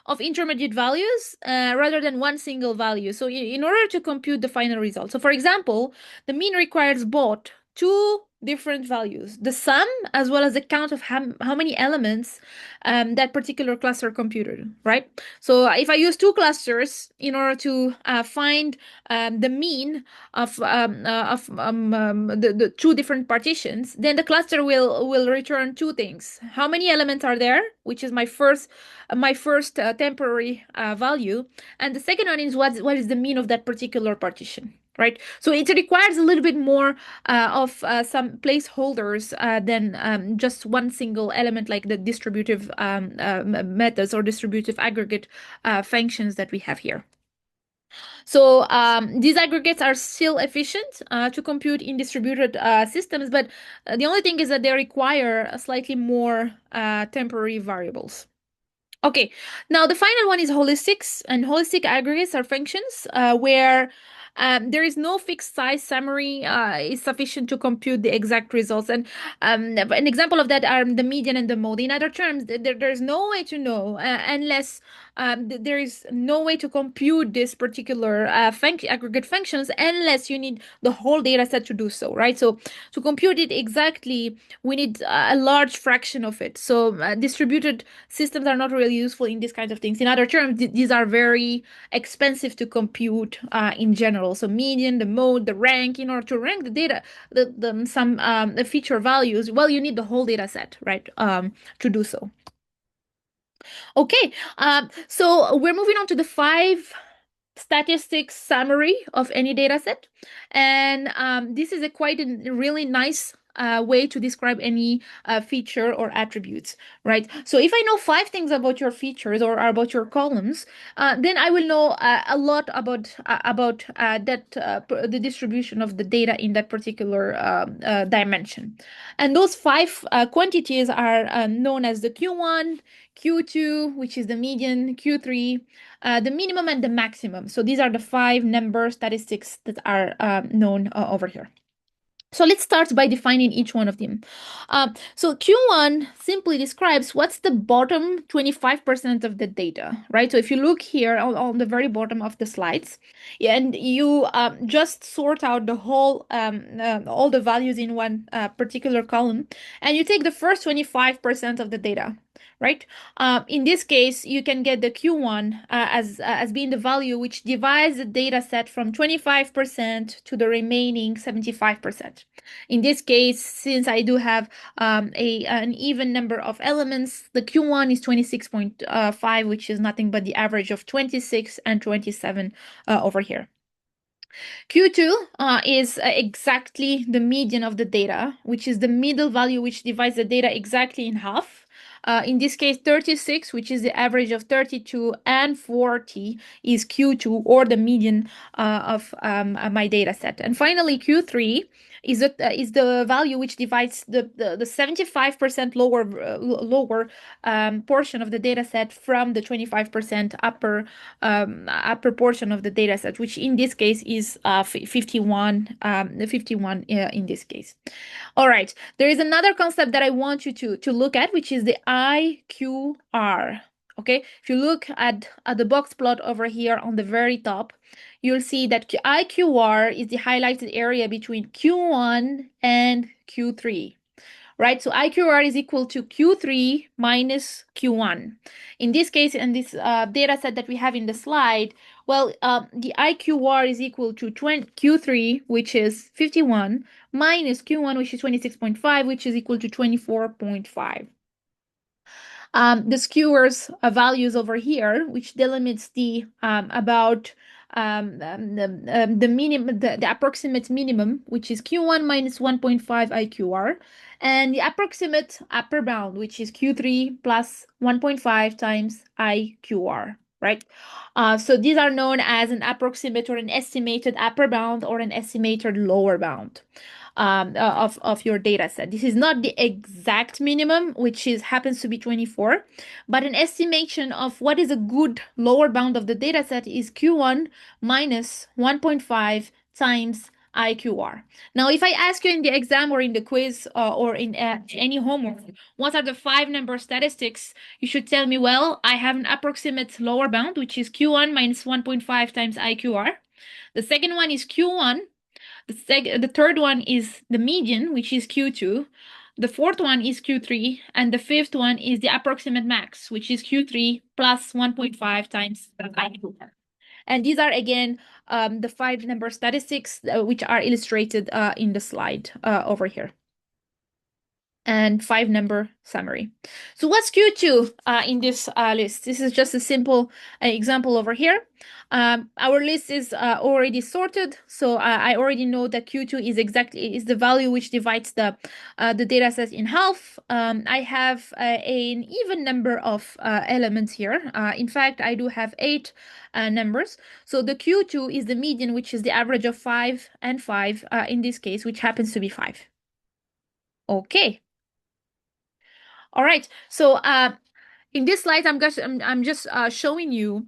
of intermediate values rather than one single value. So in order to compute the final result. So for example, the mean requires both two different values, the sum as well as the count of how many elements that particular cluster computed, right? So if I use two clusters in order to find the mean of the two different partitions, then the cluster will return two things: how many elements are there, which is my first temporary value, and the second one is what is the mean of that particular partition. Right, so it requires a little bit more of some placeholders than just one single element, like the distributive methods or distributive aggregate functions that we have here. So these aggregates are still efficient to compute in distributed systems, but the only thing is that they require slightly more temporary variables. Okay, now the final one is holistics, and holistic aggregates are functions where there is no fixed size summary is sufficient to compute the exact results. And an example of that are the median and the mode. In other terms, there's no way to know unless there is no way to compute this particular aggregate functions unless you need the whole data set to do so, right? So to compute it exactly, we need a large fraction of it. So distributed systems are not really useful in these kinds of things. In other terms, these are very expensive to compute in general. So median, the mode, the rank, in order to rank the data, the feature values, well, you need the whole data set, right, to do so. Okay, so we're moving on to the 5 statistics summary of any data set. And this is quite a really nice way to describe any feature or attributes, right? So if I know 5 things about your features or about your columns, then I will know a lot about the distribution of the data in that particular dimension. And those 5 quantities are known as the Q1, Q2, which is the median, Q3, the minimum and the maximum. So these are the 5 number statistics that are known over here. So let's start by defining each one of them. So Q1 simply describes what's the bottom 25% of the data, right? So if you look here on the very bottom of the slides, and you just sort out the whole, all the values in one particular column, and you take the first 25% of the data, right? In this case, you can get the Q1 as being the value which divides the data set from 25% to the remaining 75%. In this case, since I do have an even number of elements, the Q1 is 26.5, which is nothing but the average of 26 and 27 over here. Q2 is exactly the median of the data, which is the middle value which divides the data exactly in half. In this case, 36, which is the average of 32, and 40 is Q2, or the median of my data set. And finally, Q3 is the value which divides the 75% lower portion of the data set from the 25% upper portion of the data set, which in this case is 51, 51 in this case. All right, there is another concept that I want you to look at, which is the IQR. Okay, if you look at the box plot over here on the very top, you'll see that IQR is the highlighted area between Q1 and Q3, right? So IQR is equal to Q3 minus Q1. In this case, in this data set that we have in the slide, well, the IQR is equal to Q3, which is 51, minus Q1, which is 26.5, which is equal to 24.5. The skewers values over here, which delimits the about the minimum, the approximate minimum, which is Q1 minus 1.5 IQR, and the approximate upper bound, which is Q3 plus 1.5 times IQR, right? So these are known as an approximate or an estimated upper bound or an estimated lower bound of your data set. This is not the exact minimum, which is happens to be 24, but an estimation of what is a good lower bound of the data set is Q1 minus 1.5 times IQR. Now, if I ask you in the exam or in the quiz or in any homework, what are the 5-number statistics? You should tell me, well, I have an approximate lower bound, which is Q1 minus 1.5 times IQR. The second one is Q1. The third one is the median, which is Q2. The fourth one is Q3, and the fifth one is the approximate max, which is Q3 plus 1.5 times IQR. And these are again the 5-number statistics which are illustrated in the slide over here. And 5-number summary. So what's Q2 in this list? This is just a simple example over here. Our list is already sorted, so I already know that Q2 is the value which divides the data set in half. I have an even number of elements here. In fact, I do have 8 numbers. So the Q2 is the median, which is the average of 5 and 5 in this case, which happens to be 5. Okay. All right. So in this slide, I'm just showing you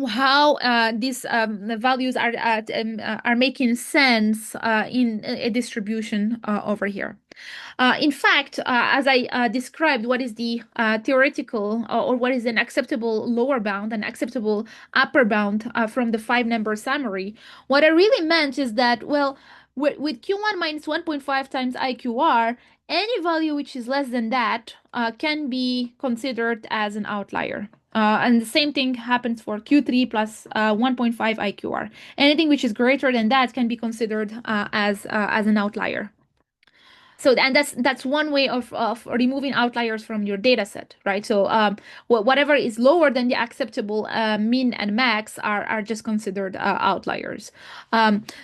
how these values are making sense in a distribution over here. In fact, as I described what is the theoretical or what is an acceptable lower bound and acceptable upper bound from the 5-number summary, what I really meant is that, well, with Q1 minus 1.5 times IQR, any value which is less than that can be considered as an outlier. And the same thing happens for Q3 plus 1.5 IQR. Anything which is greater than that can be considered as an outlier. So, and that's one way of removing outliers from your data set, right? So whatever is lower than the acceptable min and max are just considered outliers.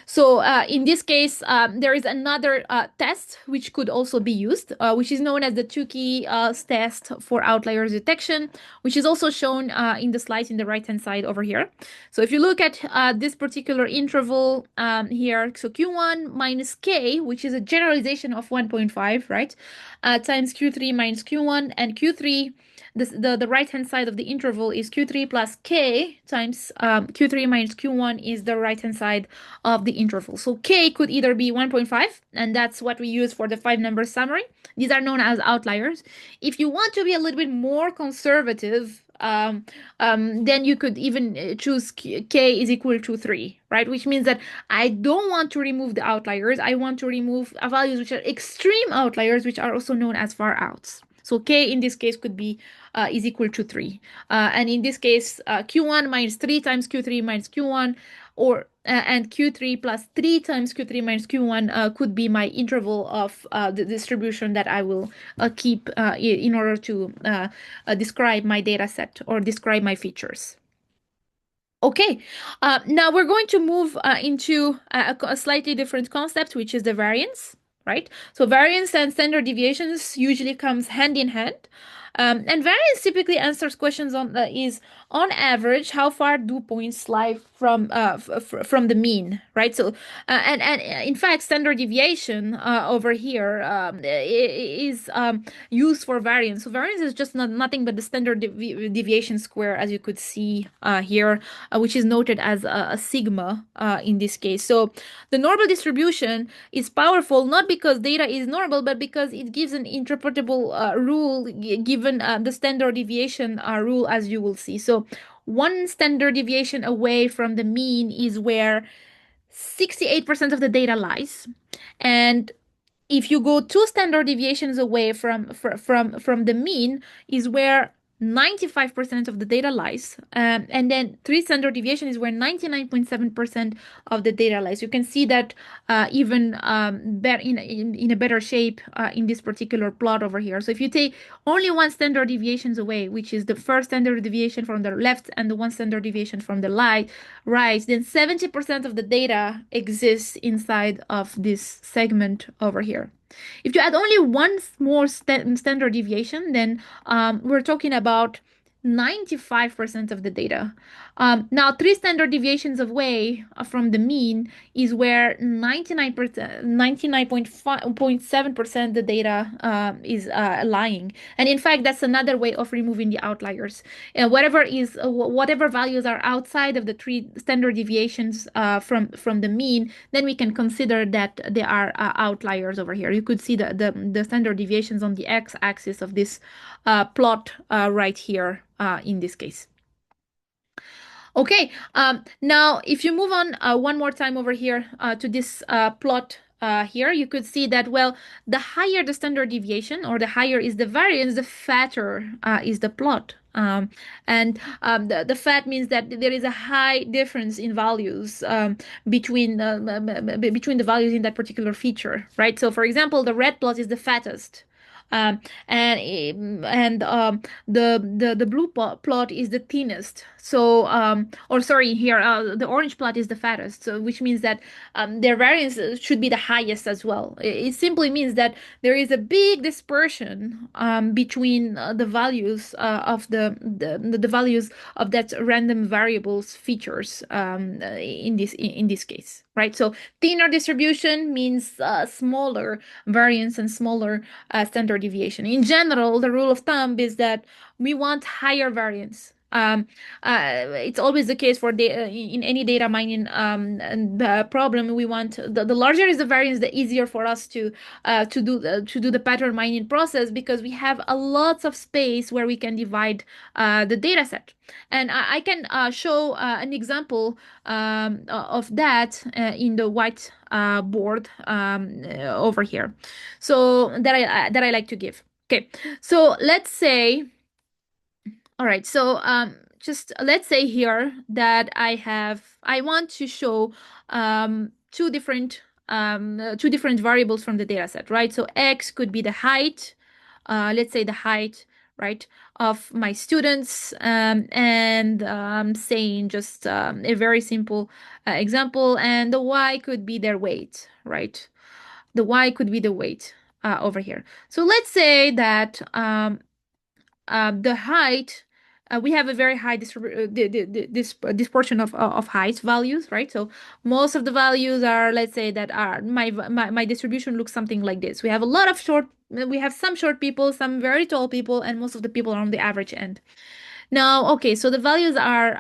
So in this case, there is another test which could also be used, which is known as the Tukey test for outliers detection, which is also shown in the slides in the right-hand side over here. So if you look at this particular interval here, so Q1 minus K, which is a generalization of 1.5, right, times Q3 minus Q1, and Q3, the right-hand side of the interval is Q3 plus K times Q3 minus Q1 is the right-hand side of the interval. So K could either be 1.5, and that's what we use for the 5-number summary. These are known as outliers. If you want to be a little bit more conservative, then you could even choose K is equal to 3, right? Which means that I don't want to remove the outliers. I want to remove values which are extreme outliers, which are also known as far outs. So K in this case could be is equal to 3. And in this case, Q1 minus 3 times Q3 minus Q1, or and Q3 plus 3 times Q3 minus Q1 could be my interval of the distribution that I will keep in order to describe my data set or describe my features. Okay, now we're going to move into a slightly different concept, which is the variance, right? So variance and standard deviations usually comes hand in hand. And variance typically answers questions on is on average how far do points lie from from the mean, right? So and in fact standard deviation over here is used for variance. So variance is just nothing but the standard deviation square, as you could see here, which is noted as a sigma in this case. So the normal distribution is powerful not because data is normal, but because it gives an interpretable rule given the standard deviation rule, as you will see. So one standard deviation away from the mean is where 68% of the data lies. And if you go two standard deviations away from the mean is where 95% of the data lies, and then three standard deviation is where 99.7% of the data lies. You can see that even in a better shape in this particular plot over here. So if you take only one standard deviations away, which is the first standard deviation from the left and the one standard deviation from the right, then 70% of the data exists inside of this segment over here. If you add only one more standard deviation, then we're talking about 95% of the data. Now, three standard deviations away from the mean is where 99%, 99.7% the data is lying. And in fact, that's another way of removing the outliers. Whatever values are outside of the three standard deviations from the mean, then we can consider that they are outliers over here. You could see the standard deviations on the x-axis of this plot right here in this case. Okay, now if you move on one more time over here to this plot here, you could see that, well, the higher the standard deviation or the higher is the variance, the fatter is the plot. The fat means that there is a high difference in values between the values in that particular feature, right? So, for example, the red plot is the fattest. The blue plot is the thinnest. So or sorry, here the orange plot is the fattest. So which means that their variance should be the highest as well. It simply means that there is a big dispersion between the values of the values of that random variables features in this case, right? So thinner distribution means smaller variance and smaller standard deviation. In general, the rule of thumb is that we want higher variance. It's always the case for in any data mining problem. We want the larger is the variance, the easier for us to do the pattern mining process, because we have a lots of space where we can divide the data set. And I can show an example of that in the white board over here. So that I like to give. Okay, so let's say, all right, so just let's say here that I want to show two different variables from the data set, right? So x could be the height, let's say the height, right, of my students, and saying just a very simple example, and the y could be their weight, right? The y could be the weight over here. So let's say that the height, we have a very high dispersion of height values, right? So most of the values are, let's say that are my distribution looks something like this. We have a lot of we have some short people, some very tall people, and most of the people are on the average end. Now, okay, so the values are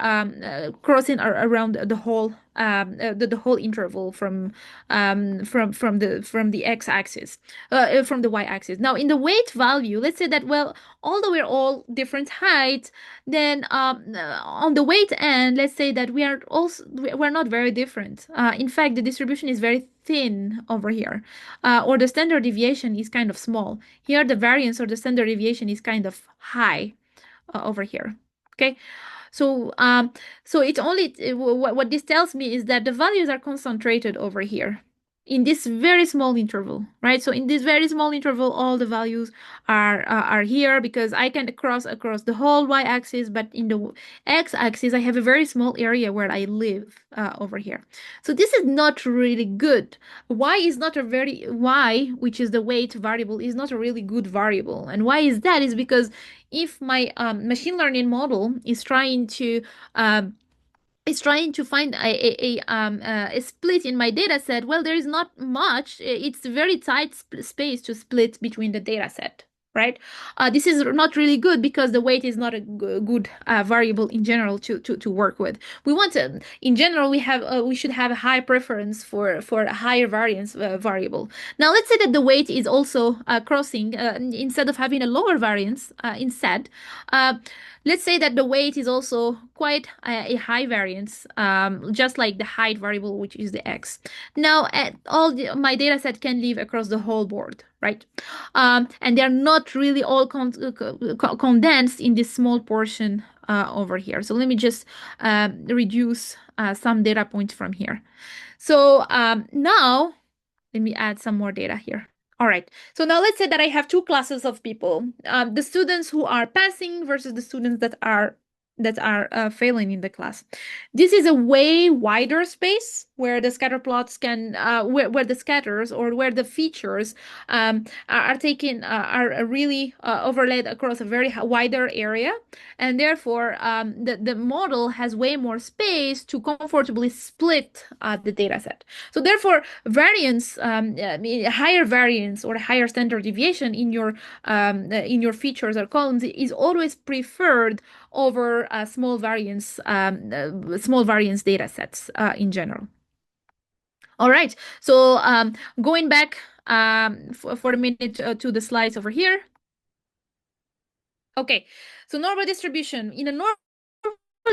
crossing around the whole the whole interval from the x-axis, from the y-axis. Now, in the weight value, let's say that, well, although we're all different heights, then on the weight end, let's say that we're not very different. In fact, the distribution is very thin over here, or the standard deviation is kind of small. Here, the variance or the standard deviation is kind of high over here. Okay, so so it's only what this tells me is that the values are concentrated over here. in this very small interval, right? So in this very small interval, all the values are here because I can cross across the whole y-axis, but in the x-axis, I have a very small area where I live over here. So this is not really good. Y, which is the weight variable, is not a really good variable. And why is that? Is because if my machine learning model um, is trying to find a split in my data set, well, there is not much. It's a very tight space to split between the data set, right? This is not really good because the weight is not a good variable in general to work with. We want to, in general, we should have a high preference for a higher variance variable. Now, let's say that the weight is also crossing instead of having a lower variance instead. Let's say that the weight is also quite a high variance, just like the height variable, which is the x. Now, my data set can live across the whole board, right? And they're not really all condensed in this small portion over here. So let me just reduce some data points from here. So now, let me add some more data here. All right. So now let's say that I have two classes of people: the students who are passing versus the students that are failing in the class. This is a way wider space where the scatter plots can, where the scatters or where the features are taken, are really overlaid across a very wider area, and therefore the model has way more space to comfortably split the data set. So therefore, variance, higher variance or higher standard deviation in your features or columns is always preferred over small variance data sets in general. All right, so going back for a minute to the slides over here. Okay, so normal distribution. In a normal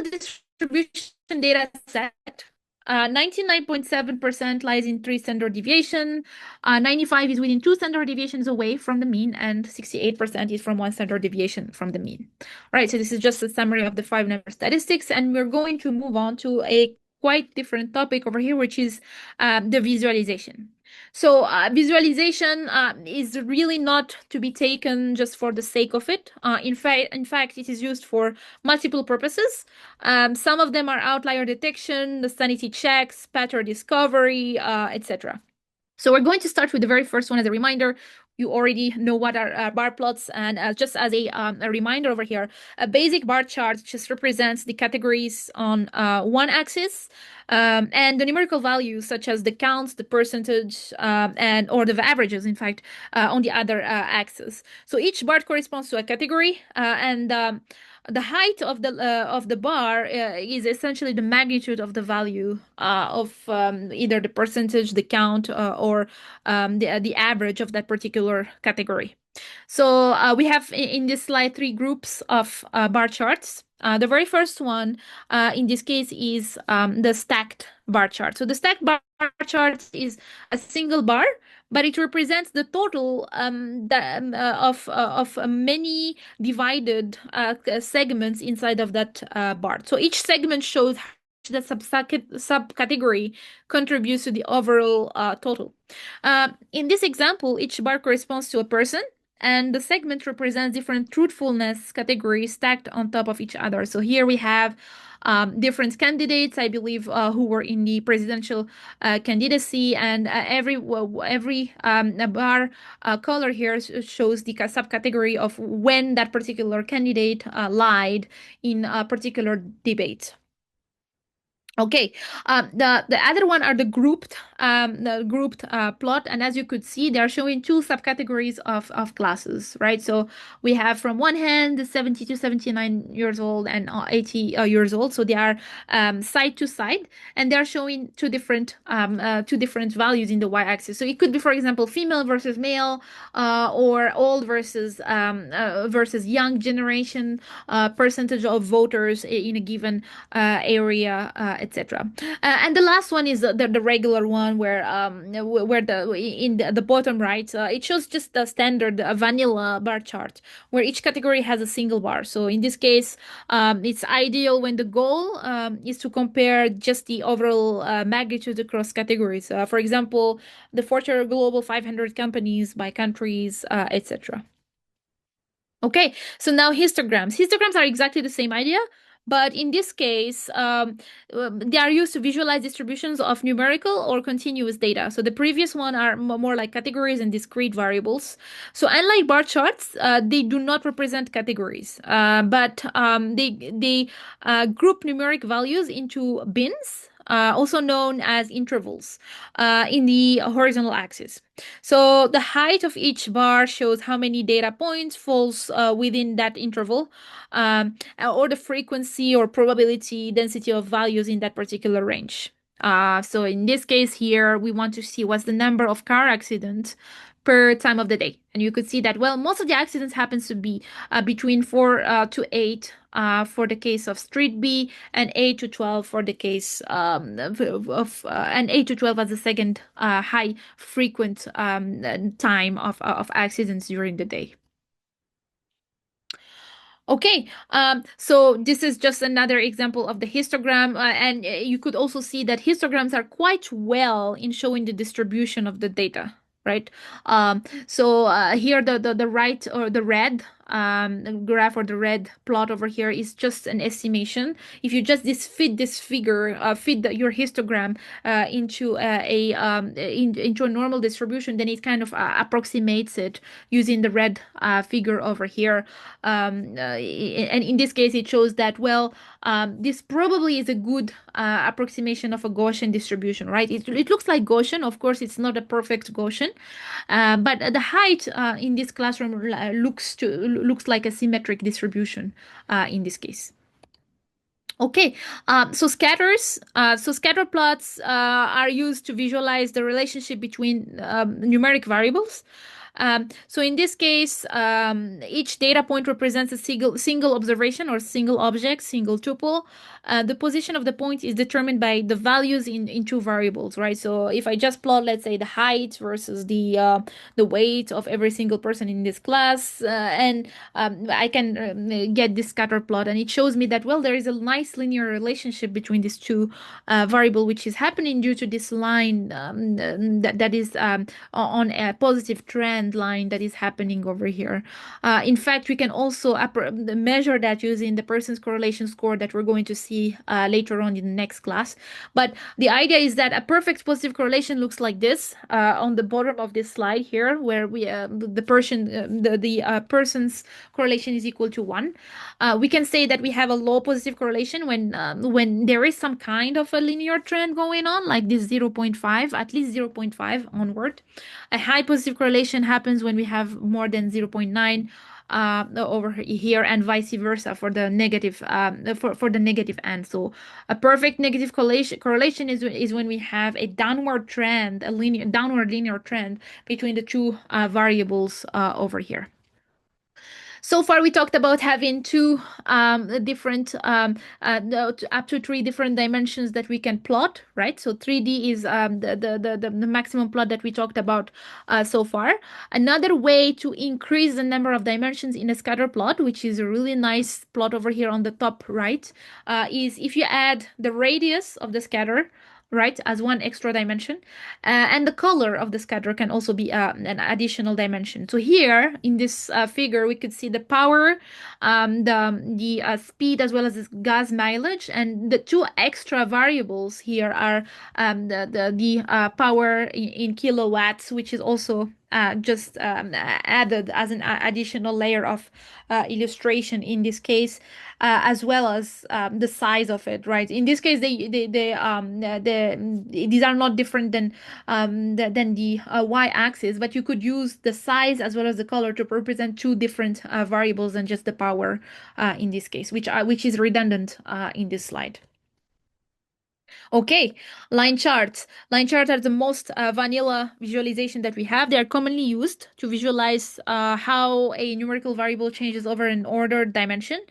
distribution data set, 99.7% lies in 3 standard deviation, 95 is within 2 standard deviations away from the mean, and 68% is from 1 standard deviation from the mean. All right, so this is just a summary of the 5-number statistics, and we're going to move on to a quite different topic over here, which is the visualization. So visualization is really not to be taken just for the sake of it. In fact, it is used for multiple purposes. Some of them are outlier detection, the sanity checks, pattern discovery, etc. So we're going to start with the very first one as a reminder. You already know what are bar plots, and just as a reminder over here, a basic bar chart just represents the categories on one axis, and the numerical values such as the counts, the percentage, or the averages, in fact, on the other axis. So each bar corresponds to a category, and the height of the bar is essentially the magnitude of the value of either the percentage, the count, or the average of that particular category. So we have in this slide 3 groups of bar charts. The very first one in this case is the stacked bar chart. So the stacked bar chart is a single bar, but it represents the total of many divided segments inside of that bar. So each segment shows how the subcategory contributes to the overall total. In this example, each bar corresponds to a person, and the segment represents different truthfulness categories stacked on top of each other. So here we have different candidates, I believe, who were in the presidential candidacy, and every bar color here shows the subcategory of when that particular candidate lied in a particular debate. Okay, the other one are the grouped plot, and as you could see, they are showing 2 subcategories of classes, right? So we have from one hand the 70 to 79 years old and 80 years old, so they are side to side, and they are showing two different values in the y-axis. So it could be, for example, female versus male, or old versus young generation, percentage of voters in a given area, etc. And the last one is the regular one where the in the bottom right it shows just the standard vanilla bar chart where each category has a single bar. So in this case, it's ideal when the goal is to compare just the overall magnitude across categories. For example, the Fortune Global 500 companies by countries, etc. Okay, so now histograms. Histograms are exactly the same idea, but in this case, they are used to visualize distributions of numerical or continuous data. So the previous one are more like categories and discrete variables. So unlike bar charts, they do not represent categories, but they group numeric values into bins. Also known as intervals in the horizontal axis. So the height of each bar shows how many data points falls within that interval, or the frequency or probability density of values in that particular range. So in this case here, we want to see what's the number of car accidents per time of the day. And you could see that, well, most of the accidents happens to be between 4 to 8 for the case of street B, and 8 to 12 for the case and 8 to 12 as the second high frequent time of accidents during the day. Okay, so this is just another example of the histogram, and you could also see that histograms are quite well in showing the distribution of the data, right? So here the right or the red graph or the red plot over here is just an estimation. If you just fit this figure, your histogram into into a normal distribution, then it kind of approximates it using the red figure over here. And in this case, it shows that, well, this probably is a good approximation of a Gaussian distribution, right? It looks like Gaussian. Of course, it's not a perfect Gaussian, but the height in this classroom looks like a symmetric distribution in this case. Okay, so scatter plots are used to visualize the relationship between numeric variables. So in this case, each data point represents a single observation or single object, single tuple. The position of the point is determined by the values in two variables, right? So if I just plot, let's say, the height versus the weight of every single person in this class, and I can get this scatter plot, and it shows me that, well, there is a nice linear relationship between these two variable, which is happening due to this line that is on a positive trend line that is happening over here. In fact, we can also measure that using the Pearson's correlation score that we're going to see later on in the next class. But the idea is that a perfect positive correlation looks like this on the bottom of this slide here, where we the Pearson's correlation is equal to 1. We can say that we have a low positive correlation when there is some kind of a linear trend going on, like this 0.5, at least 0.5 onward. A high positive correlation happens when we have more than 0.9 over here, and vice versa for the negative for the negative end. So a perfect negative correlation is when we have a downward trend, a downward linear trend between the two variables over here. So far, we talked about having two different, up to 3 different dimensions that we can plot, right? So 3D is the maximum plot that we talked about so far. Another way to increase the number of dimensions in a scatter plot, which is a really nice plot over here on the top right, is if you add the radius of the scatter, right, as one extra dimension, and the color of the scatter can also be an additional dimension. So here in this figure, we could see the power, the speed, as well as the gas mileage, and the two extra variables here are the power in kilowatts, which is also just added as an additional layer of illustration in this case, as well as the size of it, right? In this case, these are not different than the y-axis, but you could use the size as well as the color to represent two different variables than just the power in this case, which is redundant in this slide. Okay, line charts. Line charts are the most vanilla visualization that we have. They are commonly used to visualize how a numerical variable changes over an ordered dimension.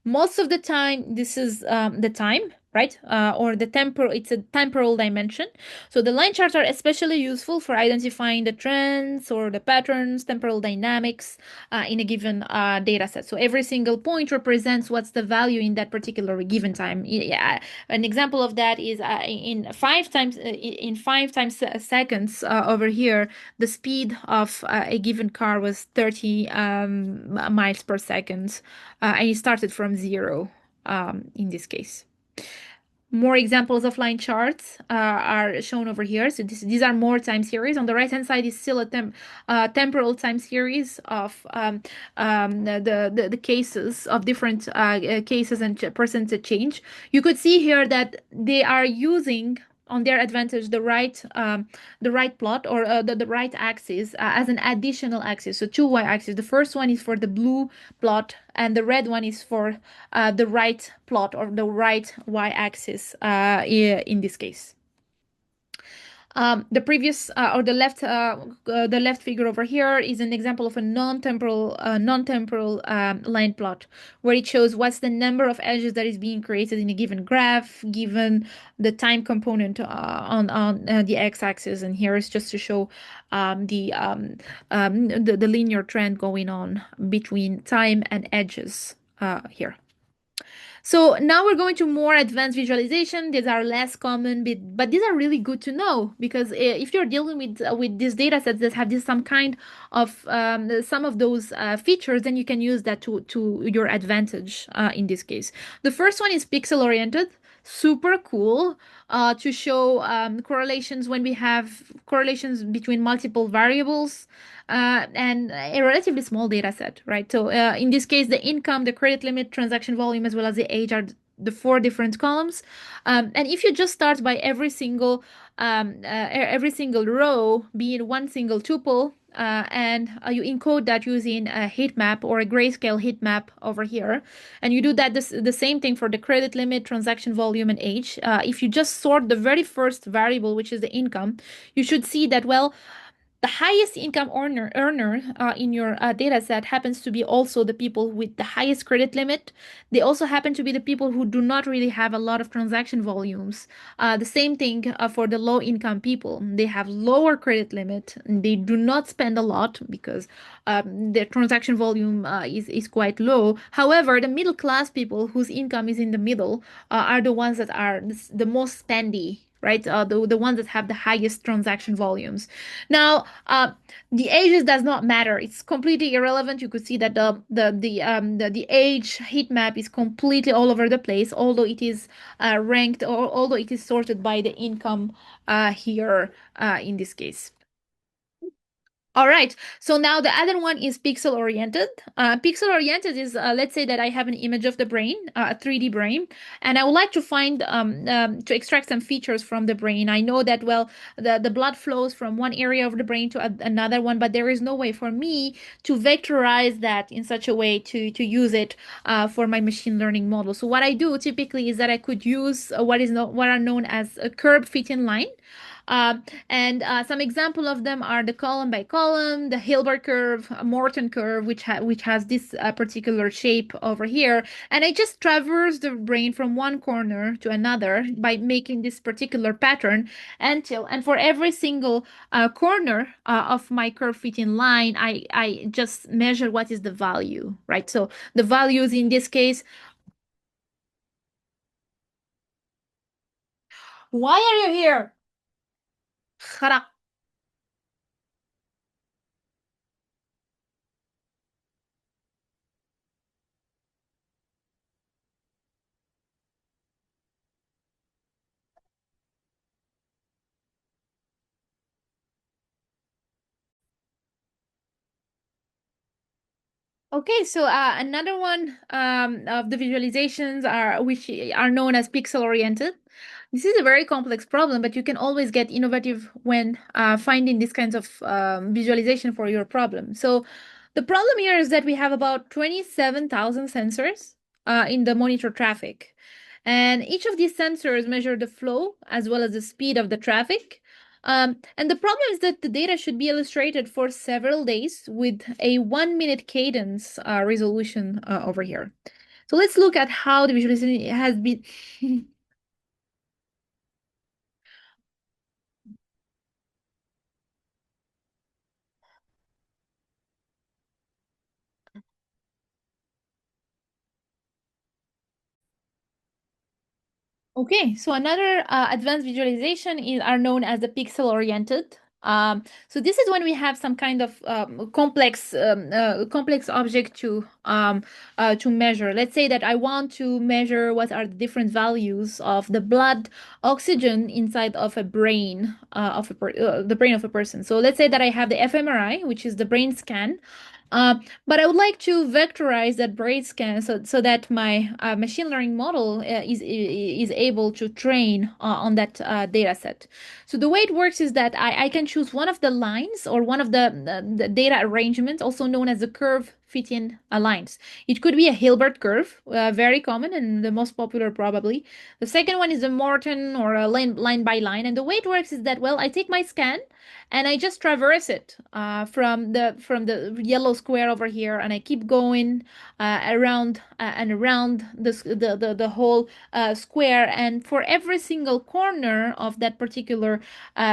Most of the time, this is the time. right? Or it's a temporal dimension. So the line charts are especially useful for identifying the trends or the patterns, temporal dynamics in a given data set. So every single point represents what's the value in that particular given time. Yeah, an example of that is in 5 times seconds over here, the speed of a given car was 30 miles per second, and it started from zero in this case. More examples of line charts are shown over here. So these are more time series. On the right hand side is still a temporal time series of the cases of different cases and percentage change. You could see here that they are using on their advantage the right plot or the right axis as an additional axis. So two y-axis. The first one is for the blue plot, and the red one is for the right plot or the right y-axis in this case. The previous or the left figure over here is an example of a non-temporal line plot where it shows what's the number of edges that is being created in a given graph given the time component on the x-axis, and here is just to show the linear trend going on between time and edges here. So now we're going to more advanced visualization. These are less common, but these are really good to know because if you're dealing with these data sets that have some kind of some of those features, then you can use that to your advantage in this case. The first one is pixel oriented. Super cool to show correlations when we have correlations between multiple variables and a relatively small data set, right? So in this case, the income, the credit limit, transaction volume, as well as the age are the four different columns. And if you just start by every single row being one single tuple, and you encode that using a heat map or a grayscale heat map over here, and you do that the same thing for the credit limit, transaction volume, and age. If you just sort the very first variable, which is the income, you should see that, well, the highest income earner in your data set happens to be also the people with the highest credit limit. They also happen to be the people who do not really have a lot of transaction volumes. The same thing for the low income people. They have lower credit limit. They do not spend a lot because their transaction volume is quite low. However, the middle class people whose income is in the middle are the ones that are the most spendy, right? The ones that have the highest transaction volumes. Now, the ages does not matter. It's completely irrelevant. You could see that the age heat map is completely all over the place, although it is ranked or although it is sorted by the income here in this case. All right. So now the other one is pixel oriented. Pixel oriented is, let's say that I have an image of the brain, a 3D brain, and I would like to find to extract some features from the brain. I know that, well, the blood flows from one area of the brain to another one, but there is no way for me to vectorize that in such a way to use it for my machine learning model. So what I do typically is that I could use what are known as a curve fit line. And some example of them are the column by column, the Hilbert curve, a Morton curve, which has this particular shape over here. And I just traverse the brain from one corner to another by making this particular pattern and for every single corner of my curve fitting line, I just measure what is the value, right? So the values in this case, why are you here? Okay, so another one of the visualizations are which are known as pixel oriented. This is a very complex problem, but you can always get innovative when finding these kinds of visualization for your problem. So the problem here is that we have about 27,000 sensors in the monitor traffic. And each of these sensors measure the flow as well as the speed of the traffic. And the problem is that the data should be illustrated for several days with a 1 minute cadence resolution over here. So let's look at how the visualization has been Okay, so another advanced visualization are known as the pixel oriented. So this is when we have some kind of complex object to measure. Let's say that I want to measure what are the different values of the blood oxygen inside of a brain the brain of a person. So let's say that I have the fMRI, which is the brain scan. But I would like to vectorize that braid scan so that my machine learning model is able to train on that data set. So the way it works is that I can choose one of the lines or one of the data arrangements, also known as the curve fit-in lines. It could be a Hilbert curve, very common and the most popular probably. The second one is a Morton or a line by line. And the way it works is that, well, I take my scan and I just traverse it from the yellow square over here, and I keep going around and around the whole square. And for every single corner of that particular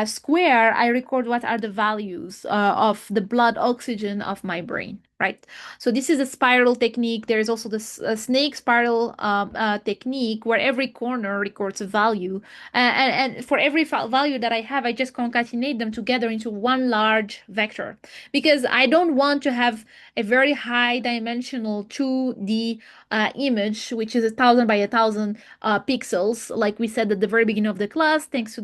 square, I record what are the values of the blood oxygen of my brain. Right. So this is a spiral technique. There is also this snake spiral technique where every corner records a value and for every value that I have, I just concatenate them together into one large vector because I don't want to have a very high dimensional 2D image, which is 1,000 by 1,000 pixels, like we said at the very beginning of the class, thanks to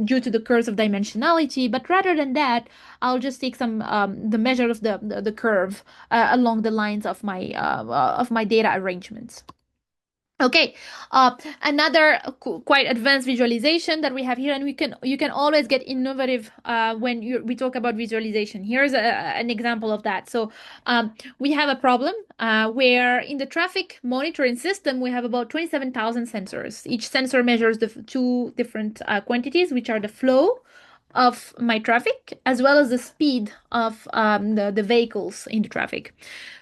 due to the curves of dimensionality. But rather than that, I'll just take some the measure of the curve along the lines of my data arrangements. Okay, another quite advanced visualization that we have here, and you can always get innovative when we talk about visualization. Here's an example of that. So we have a problem where in the traffic monitoring system we have about 27,000 sensors. Each sensor measures the two different quantities, which are the flow of my traffic as well as the speed of the vehicles in the traffic.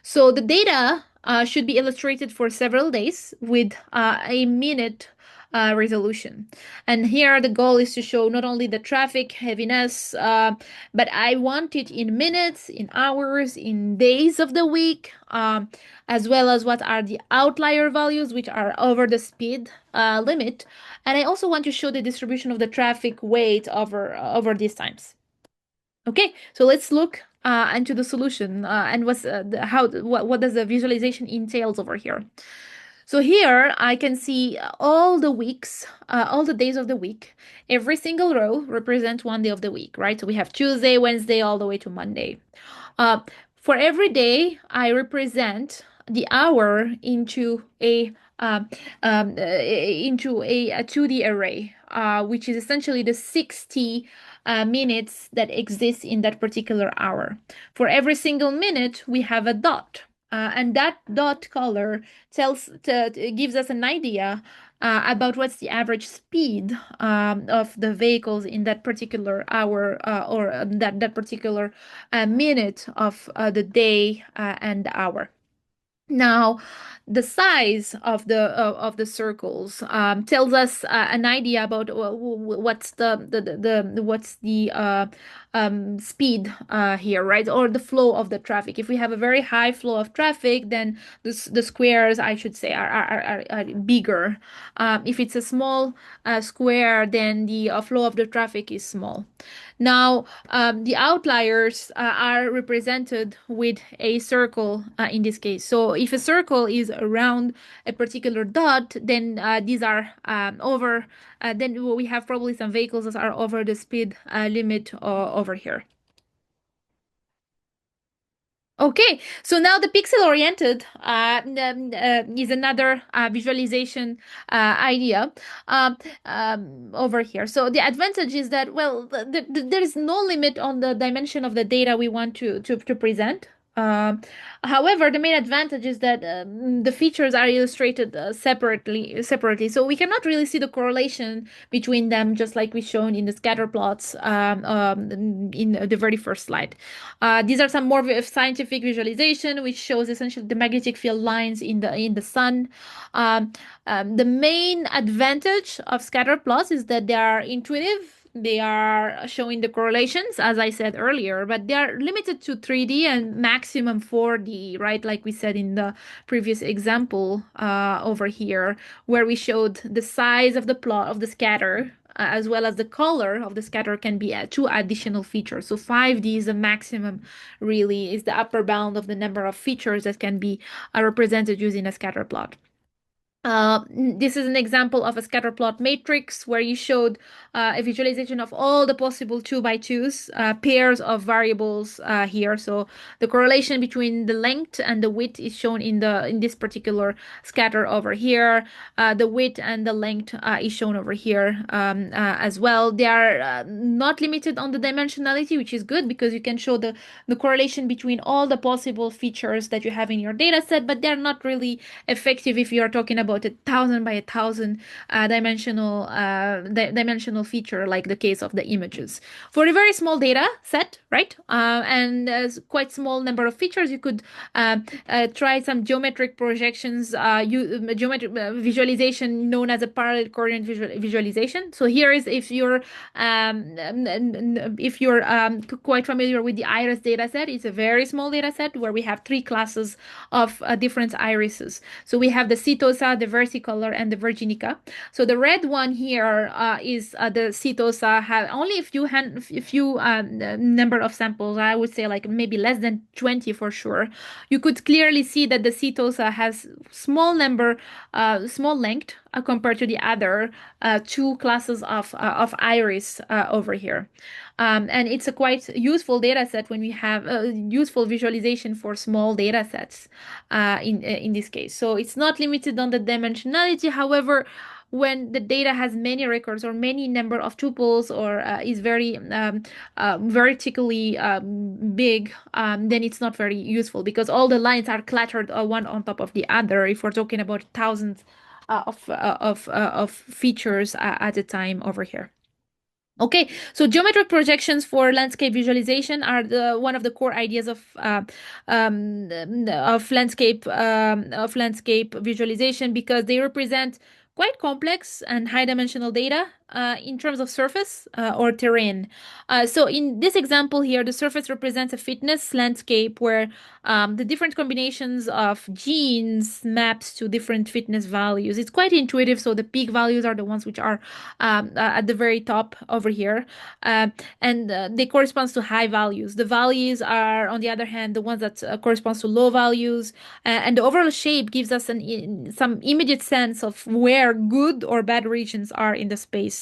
So the data should be illustrated for several days with a minute resolution. And here the goal is to show not only the traffic heaviness, but I want it in minutes, in hours, in days of the week, as well as what are the outlier values, which are over the speed limit. And I also want to show the distribution of the traffic weight over these times. Okay, so let's look into the solution and what does the visualization entails over here. So here I can see all the weeks, all the days of the week. Every single row represents one day of the week, right? So we have Tuesday, Wednesday, all the way to Monday. Uh, for every day, I represent the hour into a 2D array, which is essentially the 60 minutes that exist in that particular hour. For every single minute, we have a dot. And that dot color gives us an idea about what's the average speed of the vehicles in that particular hour or that particular minute of the day and the hour. Now, the size of the circles tells us an idea about what's the speed here, right? Or the flow of the traffic. If we have a very high flow of traffic, then the squares, I should say, are bigger. If it's a small square, then the flow of the traffic is small. Now, the outliers are represented with a circle in this case. So if a circle is around a particular dot, then these are then we have probably some vehicles that are over the speed limit over here. Okay, so now the pixel oriented is another visualization idea over here. So the advantage is that, well, there is no limit on the dimension of the data we want to present. Um, However, the main advantage is that the features are illustrated separately, so we cannot really see the correlation between them, just like we shown in the scatter plots in the very first slide. These are some more of scientific visualization, which shows essentially the magnetic field lines in the sun. The main advantage of scatter plots is that they are intuitive They are showing the correlations, as I said earlier, but they are limited to 3D and maximum 4D, right? Like we said in the previous example over here, where we showed the size of the plot of the scatter. As well as the color of the scatter can be two additional features. So 5D is the maximum, really, is the upper bound of the number of features that can be represented using a scatter plot. This is an example of a scatter plot matrix where you showed a visualization of all the possible 2x2s, pairs of variables here. So the correlation between the length and the width is shown in this particular scatter over here. The width and the length is shown over here as well. They are not limited on the dimensionality, which is good because you can show the correlation between all the possible features that you have in your data set, but they're not really effective if you are talking about a 1,000 by 1,000 dimensional feature, like the case of the images. For a very small data set, right, and quite small number of features, you could try some geometric projections, geometric visualization known as a parallel coordinate visualization. So here is if you're quite familiar with the iris data set, it's a very small data set where we have three classes of different irises. So we have the setosa, the versicolor, and the virginica. So the red one here is the setosa. Have only a few number of samples. I would say like maybe less than 20 for sure. You could clearly see that the setosa has small length compared to the other two classes of iris over here. And it's a quite useful data set when we have a useful visualization for small data sets in this case. So it's not limited on the dimensionality. However, when the data has many records or many number of tuples or is very vertically big, then it's not very useful because all the lines are cluttered one on top of the other if we're talking about thousands of features at a time over here. Okay, so geometric projections for landscape visualization are one of the core ideas of landscape visualization because they represent quite complex and high-dimensional data in terms of surface or terrain. So in this example here, the surface represents a fitness landscape where the different combinations of genes maps to different fitness values. It's quite intuitive. So the peak values are the ones which are at the very top over here, and they correspond to high values. The values are, on the other hand, the ones that corresponds to low values, and the overall shape gives us some immediate sense of where good or bad regions are in the space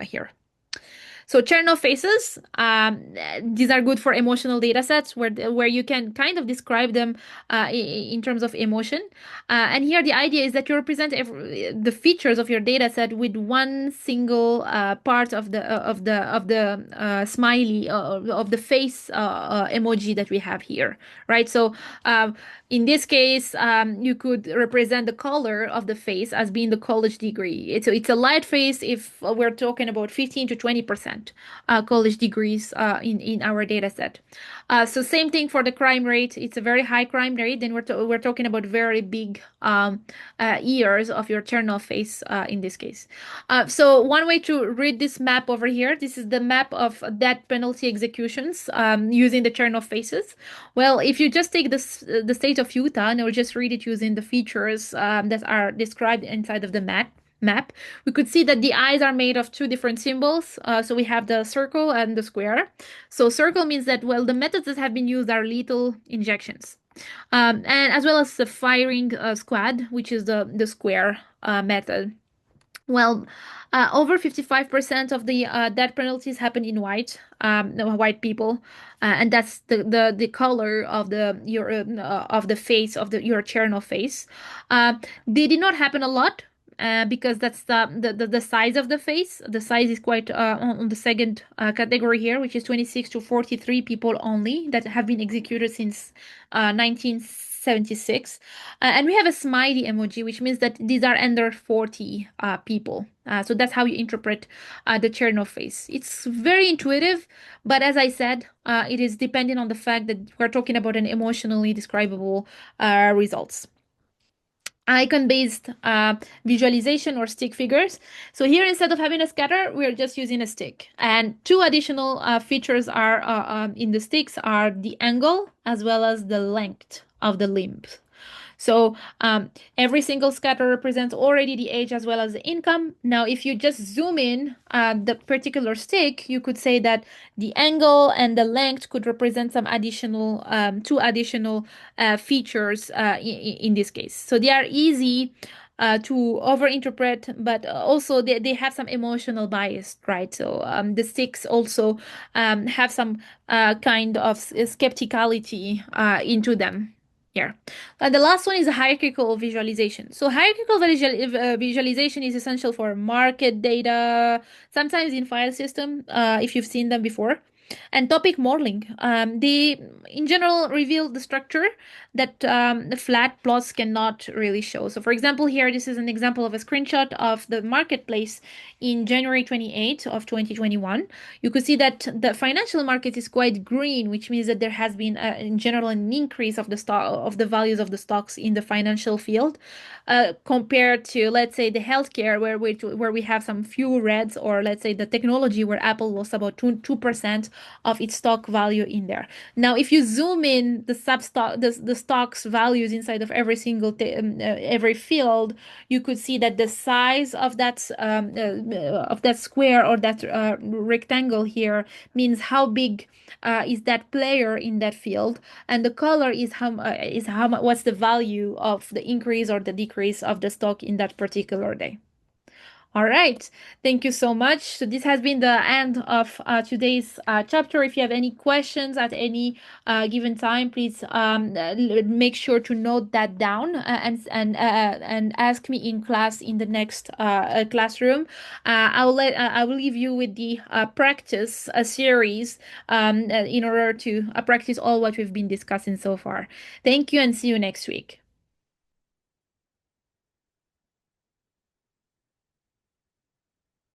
here. So Chernow faces, these are good for emotional data sets where you can kind of describe them in terms of emotion. And here the idea is that you represent the features of your data set with one single part of the smiley of the face emoji that we have here, right? So in this case, you could represent the color of the face as being the college degree. It's a light face if we're talking about 15 to 20% college degrees in our data set. So same thing for the crime rate. It's a very high crime rate. Then we're talking about very big ears of your Chernow face in this case. So one way to read this map over here, this is the map of death penalty executions using the Chernow faces. Well, if you just take the state of Utah and we'll just read it using the features that are described inside of the map, we could see that the eyes are made of two different symbols. So we have the circle and the square. So circle means that, well, the methods that have been used are lethal injections. And as well as the firing squad, which is the square method. Well, over 55% of the death penalties happen in white people, and that's the color of the face of your Chernow face. They did not happen a lot. Because that's the size of the face. The size is quite on the second category here, which is 26 to 43 people only that have been executed since 1976. And we have a smiley emoji, which means that these are under 40 people. So that's how you interpret the Chernow face. It's very intuitive, but as I said, it is dependent on the fact that we're talking about an emotionally describable results. icon-based visualization or stick figures. So here, instead of having a scatter, we're just using a stick. And two additional features are in the sticks are the angle as well as the length of the limbs. So every single scatter represents already the age as well as the income. Now, if you just zoom in the particular stick, you could say that the angle and the length could represent some additional, two additional features in this case. So they are easy to overinterpret, but also they have some emotional bias, right? So the sticks also have some kind of skepticality into them here. And the last one is a hierarchical visualization. So hierarchical visualization is essential for market data, sometimes in file system, if you've seen them before, and topic modeling. They, in general, reveal the structure that the flat plots cannot really show. So for example, here, this is an example of a screenshot of the marketplace in January 28th of 2021. You could see that the financial market is quite green, which means that there has been, in general, an increase of the stock of the values of the stocks in the financial field, compared to, let's say, the healthcare, where we have some few reds, or let's say the technology, where Apple lost about 2% of its stock value in there. Now, if you zoom in the stocks values inside of every single every field, you could see that the size of that square, or that rectangle here, means how big is that player in that field, and the color is what's the value of the increase or the decrease of the stock in that particular day. All right. Thank you so much. So this has been the end of today's chapter. If you have any questions at any given time, please make sure to note that down, and ask me in class in the next classroom. I will leave you with the practice series in order to practice all what we've been discussing so far. Thank you, and see you next week.